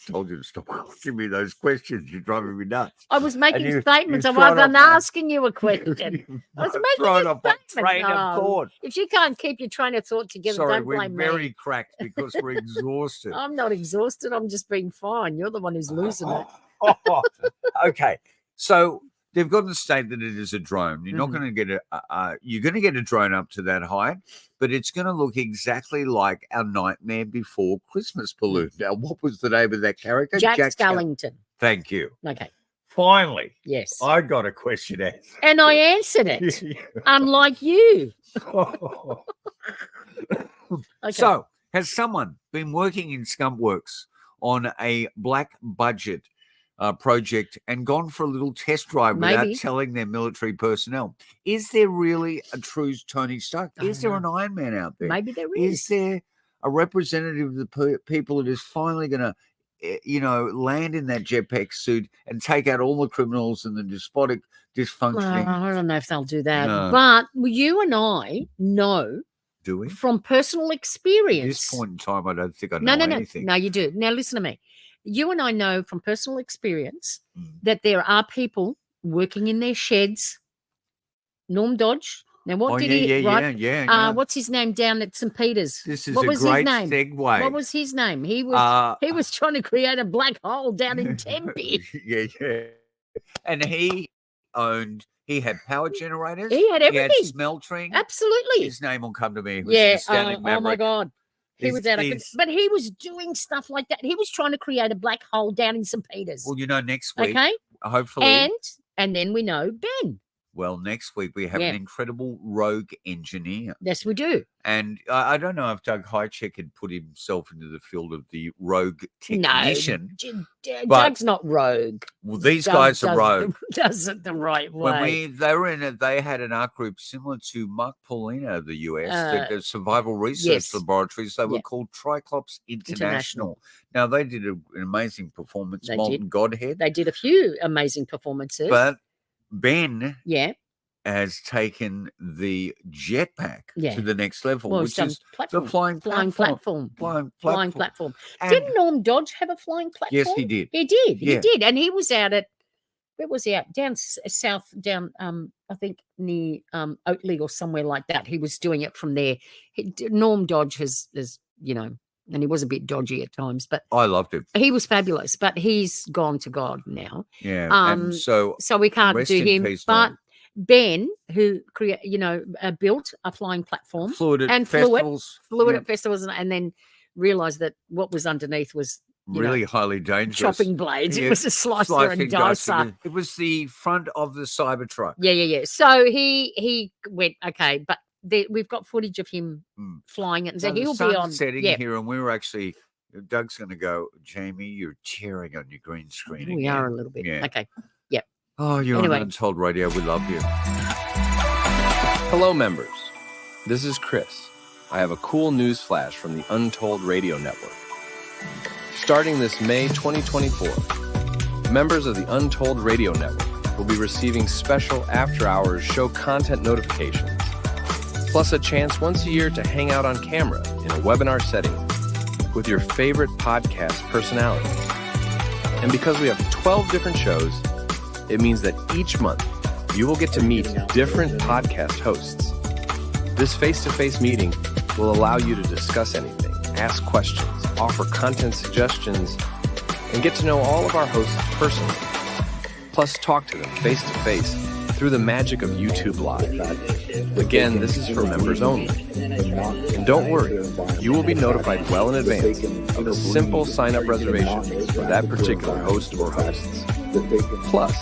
[SPEAKER 7] told you to stop asking me those questions. You're driving me nuts.
[SPEAKER 8] I was making statements. I wasn't asking you a question. I was making a statement.
[SPEAKER 7] Thought.
[SPEAKER 8] If you can't keep your train of thought together, don't blame me.
[SPEAKER 7] We're very cracked because we're exhausted.
[SPEAKER 8] I'm not exhausted. I'm just being fine. You're the one who's losing it.
[SPEAKER 7] Okay, so they've got to state that it is a drone. You're not going to get you're going to get a drone up to that height, but it's going to look exactly like our Nightmare Before Christmas balloon. Now, what was the name of that character?
[SPEAKER 8] Jack Skellington.
[SPEAKER 7] Thank you.
[SPEAKER 8] Okay.
[SPEAKER 7] Finally.
[SPEAKER 8] Yes.
[SPEAKER 7] I got a question answered.
[SPEAKER 8] And I answered it, unlike you.
[SPEAKER 7] Okay. So, has someone been working in Skunkworks on a black budget project and gone for a little test drive without telling their military personnel? Is there really a true Tony Stark? Is there an Iron Man out there?
[SPEAKER 8] Maybe there is.
[SPEAKER 7] Is there a representative of the people that is finally going to, land in that jetpack suit and take out all the criminals and the despotic, dysfunctioning?
[SPEAKER 8] I don't know if they'll do that.
[SPEAKER 7] No.
[SPEAKER 8] But you and I know.
[SPEAKER 7] Do we?
[SPEAKER 8] From personal experience.
[SPEAKER 7] At this point in time, I don't think I know anything.
[SPEAKER 8] No, you do. Now, listen to me. You and I know from personal experience that there are people working in their sheds. Norm Dodge. Now, what did he?
[SPEAKER 7] Yeah.
[SPEAKER 8] What's his name down at St. Peter's?
[SPEAKER 7] This is
[SPEAKER 8] what
[SPEAKER 7] a
[SPEAKER 8] was
[SPEAKER 7] great
[SPEAKER 8] his name?
[SPEAKER 7] segue.
[SPEAKER 8] What was his name? He was trying to create a black hole down in Tempe.
[SPEAKER 7] Yeah. And he had power generators.
[SPEAKER 8] He had everything.
[SPEAKER 7] He had smeltering.
[SPEAKER 8] Absolutely.
[SPEAKER 7] His name will come to me.
[SPEAKER 8] Oh my God. He was but he was doing stuff like that. He was trying to create a black hole down in St. Peter's.
[SPEAKER 7] Well, next week,
[SPEAKER 8] okay,
[SPEAKER 7] hopefully,
[SPEAKER 8] and then we know Ben.
[SPEAKER 7] Well, next week we have an incredible rogue engineer.
[SPEAKER 8] Yes, we do.
[SPEAKER 7] And I don't know if Doug Hychek had put himself into the field of the rogue technician.
[SPEAKER 8] No, Doug's not rogue.
[SPEAKER 7] Well, these guys are rogue.
[SPEAKER 8] Does it the right way.
[SPEAKER 7] When they had an art group similar to Mark Paulino of the US, the survival research laboratories. They were called Triclops International. Now, they did an amazing performance, Molten Godhead.
[SPEAKER 8] They did a few amazing performances.
[SPEAKER 7] But Ben has taken the jetpack to the next level, which is the flying platform.
[SPEAKER 8] Flying platform. Didn't Norm Dodge have a flying platform?
[SPEAKER 7] Yes, he did.
[SPEAKER 8] He did. And he was out at, where was he at? Down south, I think near Oatley or somewhere like that. He was doing it from there. Norm Dodge has and he was a bit dodgy at times, but
[SPEAKER 7] I loved him.
[SPEAKER 8] He was fabulous, but he's gone to God now.
[SPEAKER 7] Yeah. And so
[SPEAKER 8] we can't do him. But Ben, who built a flying platform, flew it at festivals, and then realized that what was underneath was
[SPEAKER 7] really highly dangerous.
[SPEAKER 8] Chopping blades. It was a slicer and dicer.
[SPEAKER 7] It was the front of the Cybertruck.
[SPEAKER 8] Yeah. So he went, okay, but we've got footage of him flying it, and so he'll be on
[SPEAKER 7] setting here, and we were actually. Doug's going to go, Jamie, you're cheering on your green screen.
[SPEAKER 8] We are a little bit. Yeah. Okay. Yep.
[SPEAKER 7] Oh, you're on Untold Radio. We love you.
[SPEAKER 4] Hello, members. This is Chris. I have a cool news flash from the Untold Radio Network. Starting this May 2024, members of the Untold Radio Network will be receiving special after-hours show content notifications, plus a chance once a year to hang out on camera in a webinar setting with your favorite podcast personality. And because we have 12 different shows, it means that each month you will get to meet different podcast hosts. This face-to-face meeting will allow you to discuss anything, ask questions, offer content suggestions, and get to know all of our hosts personally. Plus, talk to them face-to-face through the magic of YouTube Live. Again, this is for members only. And don't worry, you will be notified well in advance of a simple sign-up reservation for that particular host or hosts. Plus,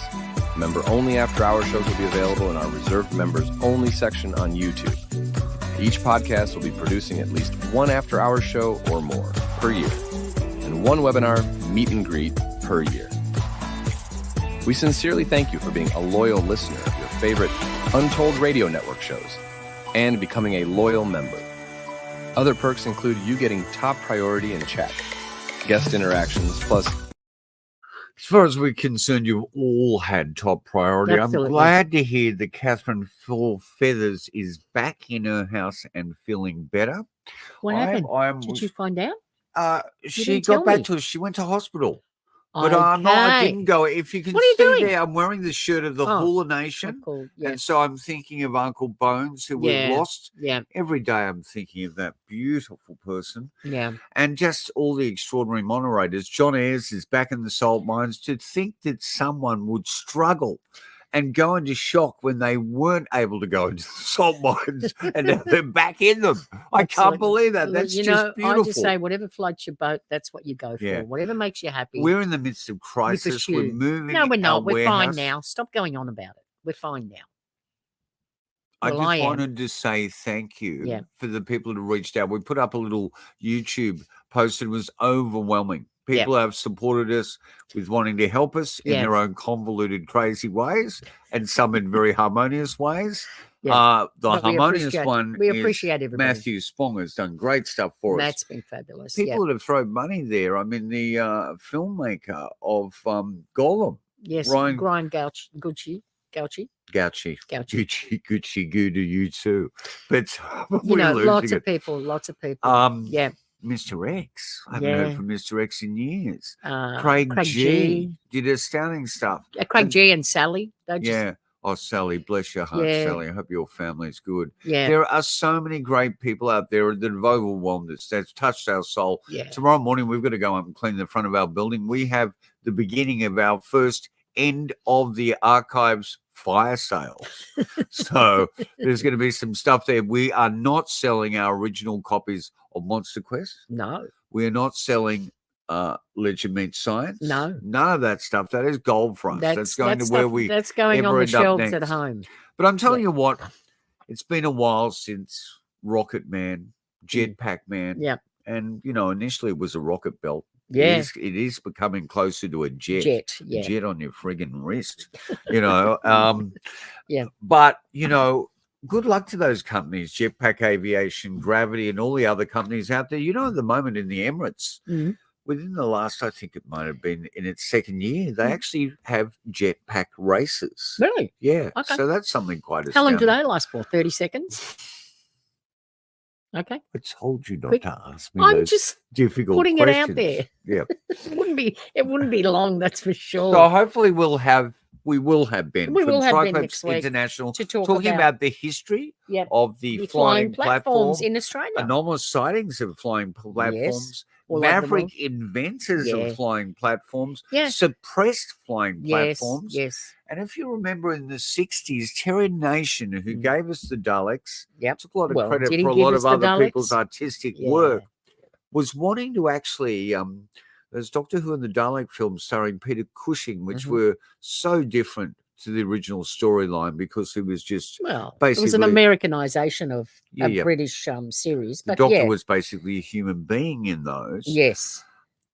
[SPEAKER 4] member-only after-hour shows will be available in our reserved members-only section on YouTube. Each podcast will be producing at least one after-hour show or more per year, and one webinar meet and greet per year. We sincerely thank you for being a loyal listener of your favorite Untold Radio Network shows and becoming a loyal member. Other perks include you getting top priority in chat, guest interactions, plus...
[SPEAKER 7] As far as we're concerned, you've all had top priority.
[SPEAKER 8] Absolutely.
[SPEAKER 7] I'm glad to hear that Catherine Full Feathers is back in her house and feeling better.
[SPEAKER 8] What happened? Did you find out?
[SPEAKER 7] She
[SPEAKER 8] didn't
[SPEAKER 7] got
[SPEAKER 8] tell
[SPEAKER 7] back
[SPEAKER 8] me.
[SPEAKER 7] to us. She went to hospital. But I didn't go. If you can
[SPEAKER 8] What are you
[SPEAKER 7] see
[SPEAKER 8] doing?
[SPEAKER 7] there, I'm wearing the shirt of the Hula Nation.
[SPEAKER 8] Cool. Yeah.
[SPEAKER 7] And so I'm thinking of Uncle Bones, who we've
[SPEAKER 8] Yeah.
[SPEAKER 7] lost.
[SPEAKER 8] Yeah.
[SPEAKER 7] Every day I'm thinking of that beautiful person.
[SPEAKER 8] Yeah.
[SPEAKER 7] And just all the extraordinary moderators. John Ayres is back in the salt mines. To think that someone would struggle and go into shock when they weren't able to go into the salt mines and now they're back in them. I can't believe that. That's just beautiful.
[SPEAKER 8] I just say whatever floats your boat, that's what you go for.
[SPEAKER 7] Yeah.
[SPEAKER 8] Whatever makes you happy.
[SPEAKER 7] We're in the midst of
[SPEAKER 8] you
[SPEAKER 7] crisis.
[SPEAKER 8] pursue.
[SPEAKER 7] We're moving.
[SPEAKER 8] No, we're not.
[SPEAKER 7] our
[SPEAKER 8] We're fine
[SPEAKER 7] warehouse.
[SPEAKER 8] now. Stop going on about it. We're fine now.
[SPEAKER 7] I
[SPEAKER 8] Well,
[SPEAKER 7] just
[SPEAKER 8] I am.
[SPEAKER 7] wanted to say thank you
[SPEAKER 8] Yeah.
[SPEAKER 7] for the people that reached out. We put up a little YouTube post. It was overwhelming. People have supported us with wanting to help us in their own convoluted, crazy ways, and some in very harmonious ways.
[SPEAKER 8] Yeah.
[SPEAKER 7] The
[SPEAKER 8] But we
[SPEAKER 7] harmonious
[SPEAKER 8] appreciate-
[SPEAKER 7] one
[SPEAKER 8] we
[SPEAKER 7] is
[SPEAKER 8] appreciate everybody.
[SPEAKER 7] Matthew Spong has done great stuff for us.
[SPEAKER 8] That's been fabulous.
[SPEAKER 7] People that have thrown money there. I mean, the filmmaker of Gollum.
[SPEAKER 8] Yes,
[SPEAKER 7] Ryan
[SPEAKER 8] Gucci.
[SPEAKER 7] Gouchy.
[SPEAKER 8] Gouchy.
[SPEAKER 7] Gucci, good to you too. But
[SPEAKER 8] You know,
[SPEAKER 7] we're
[SPEAKER 8] lots
[SPEAKER 7] losing
[SPEAKER 8] of
[SPEAKER 7] it.
[SPEAKER 8] people. Yeah.
[SPEAKER 7] Mr. X. I haven't heard from Mr. X in years.
[SPEAKER 8] Craig
[SPEAKER 7] Craig
[SPEAKER 8] G.
[SPEAKER 7] G. did astounding stuff.
[SPEAKER 8] Craig G and Sally. They just,
[SPEAKER 7] Yeah. Oh, Sally, bless your heart,
[SPEAKER 8] Yeah.
[SPEAKER 7] Sally. I hope your family's good.
[SPEAKER 8] Yeah.
[SPEAKER 7] There are so many great people out there that have overwhelmed us. That's touched our soul.
[SPEAKER 8] Yeah.
[SPEAKER 7] Tomorrow morning, we've got to go up and clean the front of our building. We have the beginning of our first end of the archives fire sales. So there's going to be some stuff there. We are not selling our original copies of Monster Quest.
[SPEAKER 8] No.
[SPEAKER 7] We are not selling Legend Meets Science.
[SPEAKER 8] No.
[SPEAKER 7] None of that stuff. That is gold for us. That's going to where we
[SPEAKER 8] That's going on
[SPEAKER 7] ever
[SPEAKER 8] the
[SPEAKER 7] end up
[SPEAKER 8] shelves at
[SPEAKER 7] next.
[SPEAKER 8] home.
[SPEAKER 7] But I'm telling you what, it's been a while since Rocket Man, Jetpack Man.
[SPEAKER 8] Yeah.
[SPEAKER 7] And, you know, initially it was a rocket belt.
[SPEAKER 8] Yeah.
[SPEAKER 7] It is becoming closer to a jet.
[SPEAKER 8] Yeah.
[SPEAKER 7] A jet on your friggin' wrist, you know.
[SPEAKER 8] Yeah.
[SPEAKER 7] But, you know, good luck to those companies, Jetpack Aviation, Gravity, and all the other companies out there. You know, at the moment in the Emirates,
[SPEAKER 8] Mhm.
[SPEAKER 7] within the last, I think it might have been in its second year, they actually have jetpack races.
[SPEAKER 8] Really?
[SPEAKER 7] Yeah.
[SPEAKER 8] Okay.
[SPEAKER 7] So that's something quite
[SPEAKER 8] How long do
[SPEAKER 7] astounding.
[SPEAKER 8] they last for? 30 seconds? Okay.
[SPEAKER 7] I told you not
[SPEAKER 8] Quick.
[SPEAKER 7] to ask me
[SPEAKER 8] I'm
[SPEAKER 7] those
[SPEAKER 8] just
[SPEAKER 7] difficult
[SPEAKER 8] putting
[SPEAKER 7] questions.
[SPEAKER 8] it out there.
[SPEAKER 7] Yeah.
[SPEAKER 8] It wouldn't be long, that's for sure.
[SPEAKER 7] So hopefully we will have Ben
[SPEAKER 8] We
[SPEAKER 7] from
[SPEAKER 8] will have Ben
[SPEAKER 7] Triclops
[SPEAKER 8] next week
[SPEAKER 7] International
[SPEAKER 8] to talk
[SPEAKER 7] talking
[SPEAKER 8] about-
[SPEAKER 7] about the history
[SPEAKER 8] Yep.
[SPEAKER 7] of the,
[SPEAKER 8] The
[SPEAKER 7] flying
[SPEAKER 8] platforms
[SPEAKER 7] platform,
[SPEAKER 8] in Australia.
[SPEAKER 7] anomalous sightings of flying platforms,
[SPEAKER 8] All over the
[SPEAKER 7] maverick
[SPEAKER 8] world.
[SPEAKER 7] inventors
[SPEAKER 8] Yeah.
[SPEAKER 7] of flying platforms,
[SPEAKER 8] Yeah.
[SPEAKER 7] suppressed flying
[SPEAKER 8] Yes,
[SPEAKER 7] platforms.
[SPEAKER 8] yes.
[SPEAKER 7] And if you remember in the 60s, Terry Nation, who gave us the Daleks, took a lot of
[SPEAKER 8] Well,
[SPEAKER 7] credit
[SPEAKER 8] did he
[SPEAKER 7] for a
[SPEAKER 8] give
[SPEAKER 7] lot
[SPEAKER 8] us
[SPEAKER 7] of
[SPEAKER 8] the
[SPEAKER 7] other people's
[SPEAKER 8] Daleks?
[SPEAKER 7] artistic
[SPEAKER 8] Yeah.
[SPEAKER 7] work, was wanting to actually, there's Doctor Who and the Dalek films starring Peter Cushing, which
[SPEAKER 8] Mhm.
[SPEAKER 7] were so different to the original storyline because he was just
[SPEAKER 8] Well,
[SPEAKER 7] basically
[SPEAKER 8] it was an Americanization of
[SPEAKER 7] Yeah,
[SPEAKER 8] a
[SPEAKER 7] yeah.
[SPEAKER 8] British series.
[SPEAKER 7] the
[SPEAKER 8] But
[SPEAKER 7] Doctor
[SPEAKER 8] yeah,
[SPEAKER 7] was basically a human being in those.
[SPEAKER 8] yes.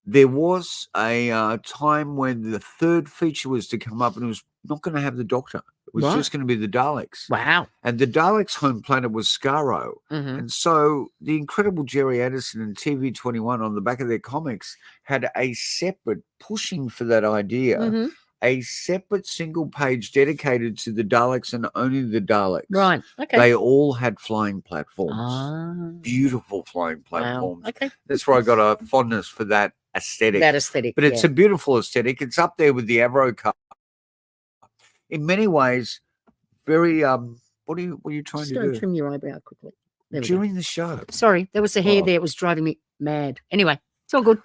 [SPEAKER 7] There was a time when the third feature was to come up and it was not going to have the Doctor. It was just going to be the Daleks.
[SPEAKER 8] Wow.
[SPEAKER 7] And the Daleks' home planet was Skaro. And so the incredible Jerry Anderson and TV21 on the back of their comics had a separate pushing for that idea, a separate single page dedicated to the Daleks and only the Daleks.
[SPEAKER 8] Right. Okay.
[SPEAKER 7] They all had flying platforms. Beautiful flying platforms.
[SPEAKER 8] Wow. Okay.
[SPEAKER 7] That's where I got a fondness for that aesthetic. But it's a beautiful aesthetic. It's up there with the Avro Cup. In many ways, very what are you trying to do?
[SPEAKER 8] Trim your eyebrow quickly.
[SPEAKER 7] During the show.
[SPEAKER 8] Sorry, there was a hair there. It was driving me mad. Anyway, it's all good.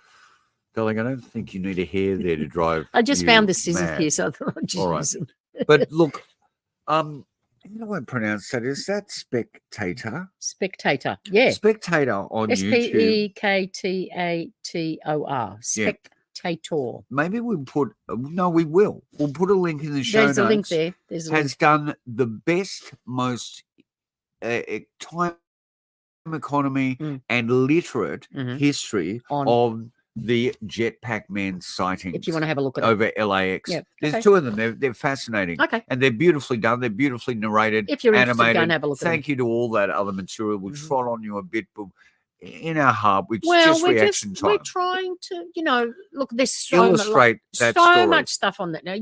[SPEAKER 7] Darling, I don't think you need a hair there to drive.
[SPEAKER 8] I just found the scissors
[SPEAKER 7] mad.
[SPEAKER 8] here, so I thought I'd just
[SPEAKER 7] all right.
[SPEAKER 8] use them.
[SPEAKER 7] But look, you know how I pronounce that? Is that Spektator?
[SPEAKER 8] Spektator, yeah.
[SPEAKER 7] Spektator on YouTube.
[SPEAKER 8] Spektator. Spectator.
[SPEAKER 7] Maybe we put we will. We'll put a link in the show notes.
[SPEAKER 8] There's a link there.
[SPEAKER 7] Has done the best, most time economy and literate history of the Jetpack Man sightings.
[SPEAKER 8] If you want to have a look at
[SPEAKER 7] over LAX.
[SPEAKER 8] Yep.
[SPEAKER 7] There's two of them. They're fascinating.
[SPEAKER 8] Okay.
[SPEAKER 7] And they're beautifully done. They're beautifully narrated.
[SPEAKER 8] If you're
[SPEAKER 7] animated.
[SPEAKER 8] interested, go and have a look at
[SPEAKER 7] Thank you to all that other material. We'll trot on you a bit, but in our heart, it's
[SPEAKER 8] well,
[SPEAKER 7] just reaction time.
[SPEAKER 8] We're trying to, look, there's so
[SPEAKER 7] illustrate that
[SPEAKER 8] so
[SPEAKER 7] story.
[SPEAKER 8] much stuff on that now.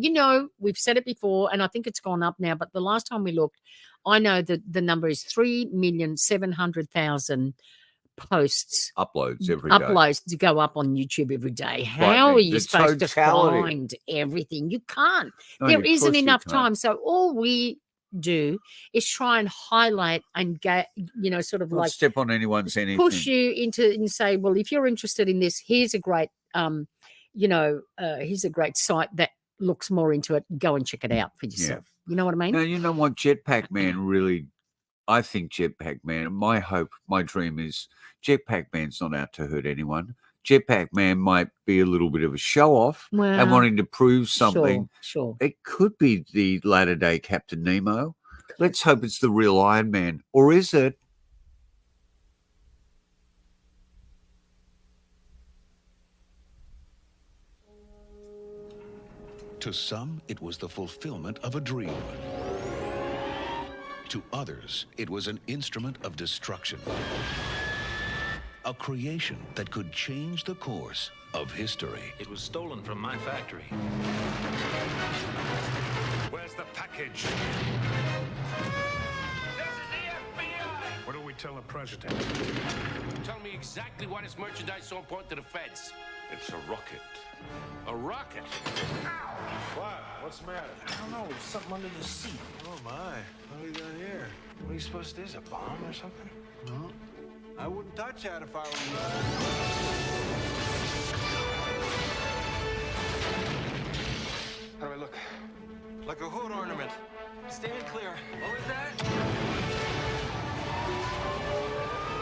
[SPEAKER 8] We've said it before, and I think it's gone up now. But the last time we looked, I know that the number is 3,700,000 posts
[SPEAKER 7] uploads every day.
[SPEAKER 8] Uploads to go up on YouTube every day. How are you supposed to find everything? You can't. There isn't enough time. So all we do is try and highlight and get, sort of
[SPEAKER 7] Not step on anyone's anything.
[SPEAKER 8] Push you into and say, well, if you're interested in this, here's a great, here's a great site that looks more into it. Go and check it out for yourself.
[SPEAKER 7] Yeah.
[SPEAKER 8] You know what I mean?
[SPEAKER 7] No, you know what? Jetpack Man really, I think Jetpack Man, my hope, my dream is Jetpack Man's not out to hurt anyone. Jetpack Man might be a little bit of a show off and wanting to prove something.
[SPEAKER 8] Sure.
[SPEAKER 7] It could be the latter day Captain Nemo. Let's hope it's the real Iron Man. Or is it?
[SPEAKER 5] To some, it was the fulfillment of a dream. To others, it was an instrument of destruction. A creation that could change the course of history.
[SPEAKER 9] It was stolen from my factory.
[SPEAKER 14] Where's the package? What do we tell the president?
[SPEAKER 9] Tell me exactly why this merchandise is so important to the feds.
[SPEAKER 14] It's a rocket.
[SPEAKER 9] A rocket?
[SPEAKER 14] What? What's the matter?
[SPEAKER 9] I don't know. There's something under the seat.
[SPEAKER 14] Oh, my. What do we got here? What are you supposed to do? Is it a bomb or something? No. I wouldn't touch that if I were you. How do I look? Like a hood ornament.
[SPEAKER 9] Stand clear. What was that?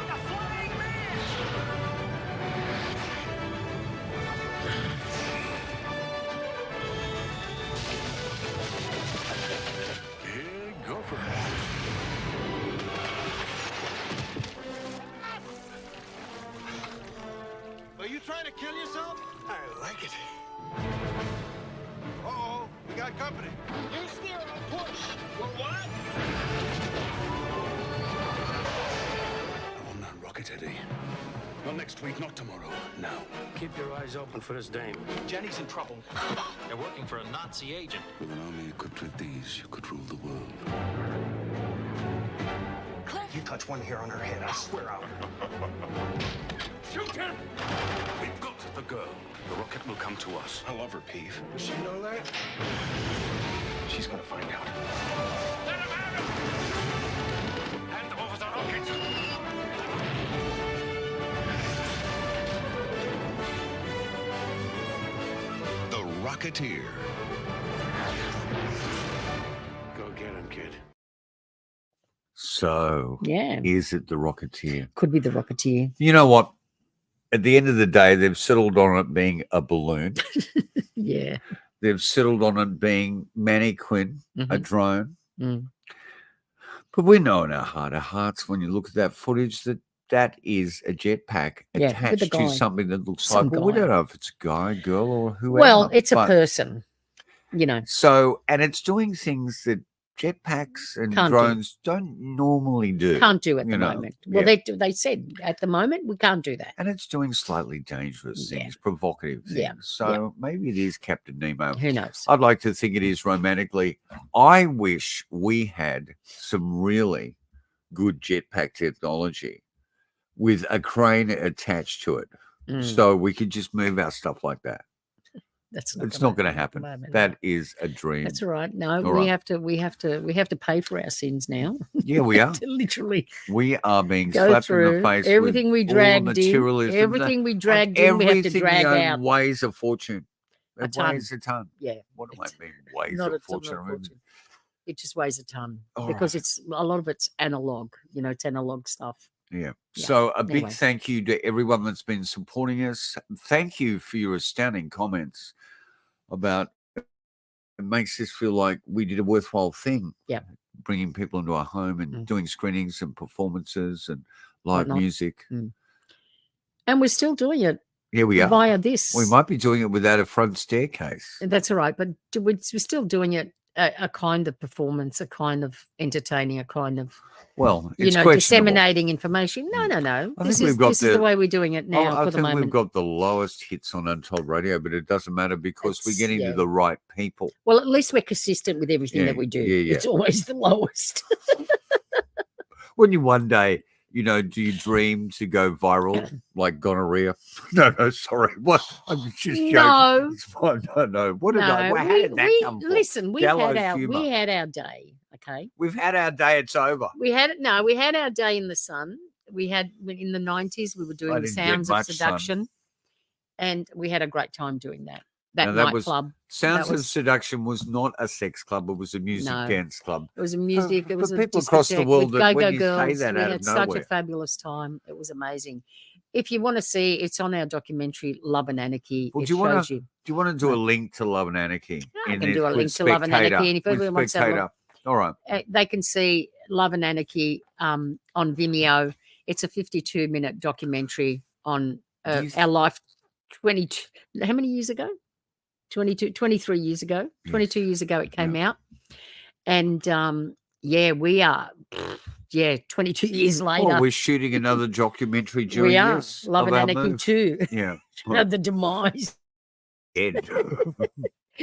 [SPEAKER 14] A flying man!
[SPEAKER 5] Big gopher.
[SPEAKER 14] Are you trying to kill yourself? I like it. Uh-oh, we got company.
[SPEAKER 9] You steer, I'll push. Well, what?
[SPEAKER 5] I'm not Rocketeer. Not next week, not tomorrow. Now.
[SPEAKER 9] Keep your eyes open for this dame.
[SPEAKER 14] Jenny's in trouble.
[SPEAKER 9] They're working for a Nazi agent.
[SPEAKER 5] With an army equipped with these, you could rule the world.
[SPEAKER 14] You touch one hair on her head, I swear out.
[SPEAKER 5] Shoot him! We've got the girl. The rocket will come to us.
[SPEAKER 14] I love her, Peeve. Does she know that? She's gonna find out.
[SPEAKER 9] Let him have him! Hand over the rocket!
[SPEAKER 5] The Rocketeer.
[SPEAKER 14] Go get him, kid.
[SPEAKER 7] So, is it the Rocketeer?
[SPEAKER 8] Could be the Rocketeer.
[SPEAKER 7] You know what? At the end of the day, they've settled on it being a balloon.
[SPEAKER 8] Yeah.
[SPEAKER 7] They've settled on it being mannequin, a drone. But we know in our heart of hearts, when you look at that footage, that is a jetpack attached to something that looks like, well, we don't know if it's a guy, girl, or whoever.
[SPEAKER 8] Well, it's a person,
[SPEAKER 7] So, and it's doing things that jetpacks and
[SPEAKER 8] Can't do.
[SPEAKER 7] drones don't normally do.
[SPEAKER 8] Can't do at
[SPEAKER 7] you
[SPEAKER 8] the
[SPEAKER 7] know.
[SPEAKER 8] moment. Well,
[SPEAKER 7] Yeah.
[SPEAKER 8] they said at the moment we can't do that.
[SPEAKER 7] And it's doing slightly dangerous
[SPEAKER 8] Yeah.
[SPEAKER 7] things, provocative things.
[SPEAKER 8] Yeah.
[SPEAKER 7] So maybe it is Captain Nemo.
[SPEAKER 8] Who knows?
[SPEAKER 7] I'd like to think it is romantically. I wish we had some really good jetpack technology with a crane attached to it. So we could just move our stuff like that. It's not going to happen. That is a dream.
[SPEAKER 8] That's all right. No,
[SPEAKER 7] All
[SPEAKER 8] we
[SPEAKER 7] right.
[SPEAKER 8] have to pay for our sins now.
[SPEAKER 7] Yeah, we are.
[SPEAKER 8] To literally
[SPEAKER 7] We are being
[SPEAKER 8] go
[SPEAKER 7] slapped
[SPEAKER 8] through
[SPEAKER 7] in the face
[SPEAKER 8] everything we
[SPEAKER 7] with all the
[SPEAKER 8] dragged in.
[SPEAKER 7] materialism,
[SPEAKER 8] Everything we
[SPEAKER 7] and
[SPEAKER 8] dragged in, we have to
[SPEAKER 7] everything
[SPEAKER 8] drag
[SPEAKER 7] we own
[SPEAKER 8] out.
[SPEAKER 7] weighs a fortune.
[SPEAKER 8] A
[SPEAKER 7] It
[SPEAKER 8] ton.
[SPEAKER 7] weighs a ton.
[SPEAKER 8] Yeah.
[SPEAKER 7] What do I mean weighs
[SPEAKER 8] Not
[SPEAKER 7] a
[SPEAKER 8] a ton of
[SPEAKER 7] fortune? I mean,
[SPEAKER 8] fortune. It just weighs a ton
[SPEAKER 7] All
[SPEAKER 8] because
[SPEAKER 7] right.
[SPEAKER 8] it's a lot of it's analog. You know, it's analog stuff.
[SPEAKER 7] Yeah.
[SPEAKER 8] Yeah.
[SPEAKER 7] So a big
[SPEAKER 8] Anyway.
[SPEAKER 7] thank you to everyone that's been supporting us. Thank you for your astounding comments about it makes us feel like we did a worthwhile thing.
[SPEAKER 8] Yeah.
[SPEAKER 7] Bringing people into our home and doing screenings and performances and live
[SPEAKER 8] Whatnot.
[SPEAKER 7] music.
[SPEAKER 8] And we're still doing it.
[SPEAKER 7] Yeah, we are.
[SPEAKER 8] Via this.
[SPEAKER 7] We might be doing it without a front staircase.
[SPEAKER 8] That's all right, but we're still doing it a kind of performance, a kind of entertaining, a kind of
[SPEAKER 7] Well, it's
[SPEAKER 8] you know,
[SPEAKER 7] questionable.
[SPEAKER 8] disseminating information. No.
[SPEAKER 7] I
[SPEAKER 8] This
[SPEAKER 7] think
[SPEAKER 8] is
[SPEAKER 7] we've got
[SPEAKER 8] the way we're doing it now
[SPEAKER 7] I
[SPEAKER 8] for the
[SPEAKER 7] think we've
[SPEAKER 8] moment.
[SPEAKER 7] got the lowest hits on Untold Radio, but it doesn't matter because we're
[SPEAKER 8] It's-
[SPEAKER 7] getting
[SPEAKER 8] yeah.
[SPEAKER 7] to the right people.
[SPEAKER 8] Well, at least we're consistent with everything
[SPEAKER 7] Yeah,
[SPEAKER 8] that we do.
[SPEAKER 7] yeah.
[SPEAKER 8] It's always the lowest.
[SPEAKER 7] When you one day, you know, do you dream to go viral like gonorrhea? No, sorry. What? I'm just joking.
[SPEAKER 8] No.
[SPEAKER 7] It's fine. No. What did I?
[SPEAKER 8] No,
[SPEAKER 7] How did that come from?
[SPEAKER 8] listen.
[SPEAKER 7] Gallows humour.
[SPEAKER 8] We had our day. Okay,
[SPEAKER 7] We've had our day. It's over.
[SPEAKER 8] we had our day in the sun. We had in the 90s. We were doing the
[SPEAKER 7] didn't get
[SPEAKER 8] Sounds of
[SPEAKER 7] much sun.
[SPEAKER 8] Seduction, and we had a great time doing that. That
[SPEAKER 7] Now, that was
[SPEAKER 8] nightclub.
[SPEAKER 7] Sounds
[SPEAKER 8] that
[SPEAKER 7] of
[SPEAKER 8] was,
[SPEAKER 7] Seduction was not a sex club. It was a music
[SPEAKER 8] No.
[SPEAKER 7] dance club.
[SPEAKER 8] It was a music. There was
[SPEAKER 7] for
[SPEAKER 8] a
[SPEAKER 7] people across the
[SPEAKER 8] discotheque
[SPEAKER 7] world
[SPEAKER 8] with
[SPEAKER 7] that
[SPEAKER 8] go-go
[SPEAKER 7] when you say
[SPEAKER 8] girls.
[SPEAKER 7] that
[SPEAKER 8] We
[SPEAKER 7] out
[SPEAKER 8] had
[SPEAKER 7] of
[SPEAKER 8] such
[SPEAKER 7] nowhere.
[SPEAKER 8] a fabulous time. It was amazing. If you want to see, it's on our documentary Love and Anarchy.
[SPEAKER 7] Well,
[SPEAKER 8] It
[SPEAKER 7] do you want
[SPEAKER 8] shows
[SPEAKER 7] to
[SPEAKER 8] you.
[SPEAKER 7] do a link to Love and Anarchy?
[SPEAKER 8] I
[SPEAKER 7] in
[SPEAKER 8] can
[SPEAKER 7] this
[SPEAKER 8] do a
[SPEAKER 7] with
[SPEAKER 8] link to Love and
[SPEAKER 7] Spektator,
[SPEAKER 8] Anarchy, and if
[SPEAKER 7] with
[SPEAKER 8] everyone wants to have a look,
[SPEAKER 7] Spektator. All right.
[SPEAKER 8] they can see Love and Anarchy on Vimeo. It's a 52-minute documentary on our life 22. How many years ago? 23 years ago. 22 years ago it came out. And we are 22 years later.
[SPEAKER 7] Well, we're shooting another documentary during
[SPEAKER 8] we are.
[SPEAKER 7] this.
[SPEAKER 8] Love
[SPEAKER 7] of
[SPEAKER 8] and
[SPEAKER 7] our
[SPEAKER 8] Anarchy
[SPEAKER 7] move.
[SPEAKER 8] 2.
[SPEAKER 7] Yeah.
[SPEAKER 8] The demise.
[SPEAKER 7] Ed.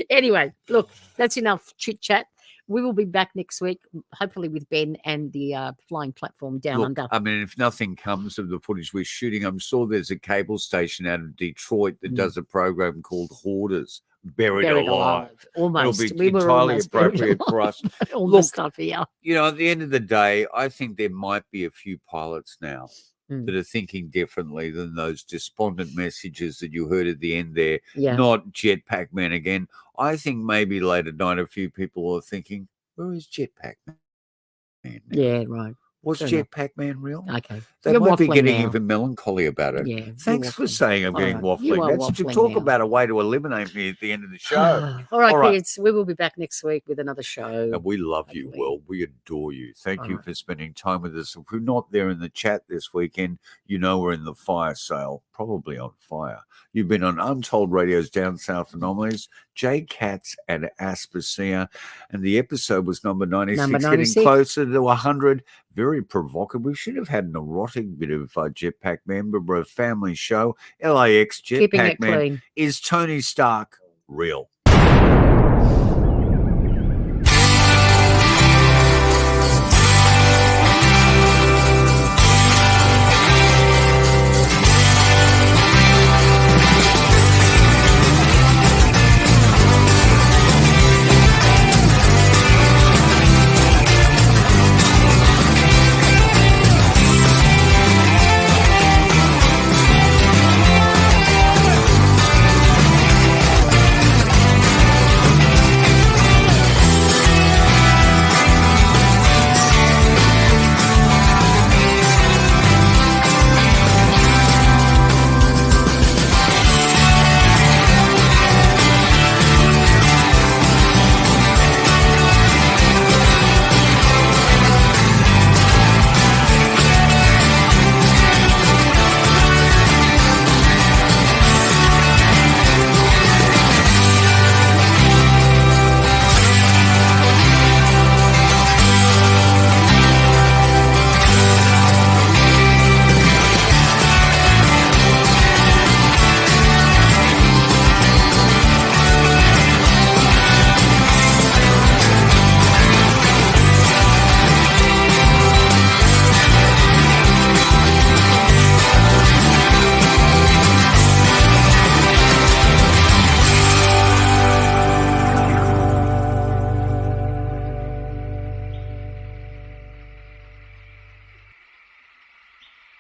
[SPEAKER 8] Anyway, look, that's enough chit chat. We will be back next week, hopefully with Ben and the flying platform down
[SPEAKER 7] Look,
[SPEAKER 8] under.
[SPEAKER 7] I mean, if nothing comes of the footage we're shooting, I'm sure there's a cable station out of Detroit that does a program called Hoarders. Buried alive.
[SPEAKER 8] Almost.
[SPEAKER 7] It'll be
[SPEAKER 8] We were
[SPEAKER 7] entirely
[SPEAKER 8] almost buried
[SPEAKER 7] appropriate for
[SPEAKER 8] alive.
[SPEAKER 7] us.
[SPEAKER 8] All
[SPEAKER 7] Look,
[SPEAKER 8] the stuff here.
[SPEAKER 7] You know, at the end of the day, I think there might be a few pilots now that are thinking differently than those despondent messages that you heard at the end there.
[SPEAKER 8] Yeah.
[SPEAKER 7] Not Jetpack Man again. I think maybe late at night a few people are thinking, where is Jetpack Man?
[SPEAKER 8] Yeah, right.
[SPEAKER 7] Was
[SPEAKER 8] Fair enough.
[SPEAKER 7] Jetpack Man real?
[SPEAKER 8] Okay.
[SPEAKER 7] They
[SPEAKER 8] You're
[SPEAKER 7] might be
[SPEAKER 8] waffling
[SPEAKER 7] getting
[SPEAKER 8] now.
[SPEAKER 7] even melancholy about it.
[SPEAKER 8] Yeah,
[SPEAKER 7] Thanks
[SPEAKER 8] you're
[SPEAKER 7] for
[SPEAKER 8] waffling.
[SPEAKER 7] saying I'm
[SPEAKER 8] All
[SPEAKER 7] getting
[SPEAKER 8] right, you
[SPEAKER 7] waffling.
[SPEAKER 8] are
[SPEAKER 7] That's to
[SPEAKER 8] waffling
[SPEAKER 7] talk
[SPEAKER 8] now.
[SPEAKER 7] about a way to eliminate me at the end of the show.
[SPEAKER 8] All right,
[SPEAKER 7] All right.
[SPEAKER 8] kids. We will be back next week with another show.
[SPEAKER 7] And we love you, Will. We adore you. Thank
[SPEAKER 8] All
[SPEAKER 7] you
[SPEAKER 8] right.
[SPEAKER 7] for spending time with us. If we're not there in the chat this weekend, you know we're in the fire sale, probably on fire. You've been on Untold Radio's Down South Anomalies, Jay Katz and Aspasia, and the episode was number 96,
[SPEAKER 8] Number 96.
[SPEAKER 7] getting closer to 100. Very provocative. We should have had an erotic bit of Jetpack Man, but we're a family show. LAX
[SPEAKER 8] Keeping
[SPEAKER 7] Jetpack
[SPEAKER 8] it
[SPEAKER 7] Man.
[SPEAKER 8] clean.
[SPEAKER 7] Is Tony Stark real?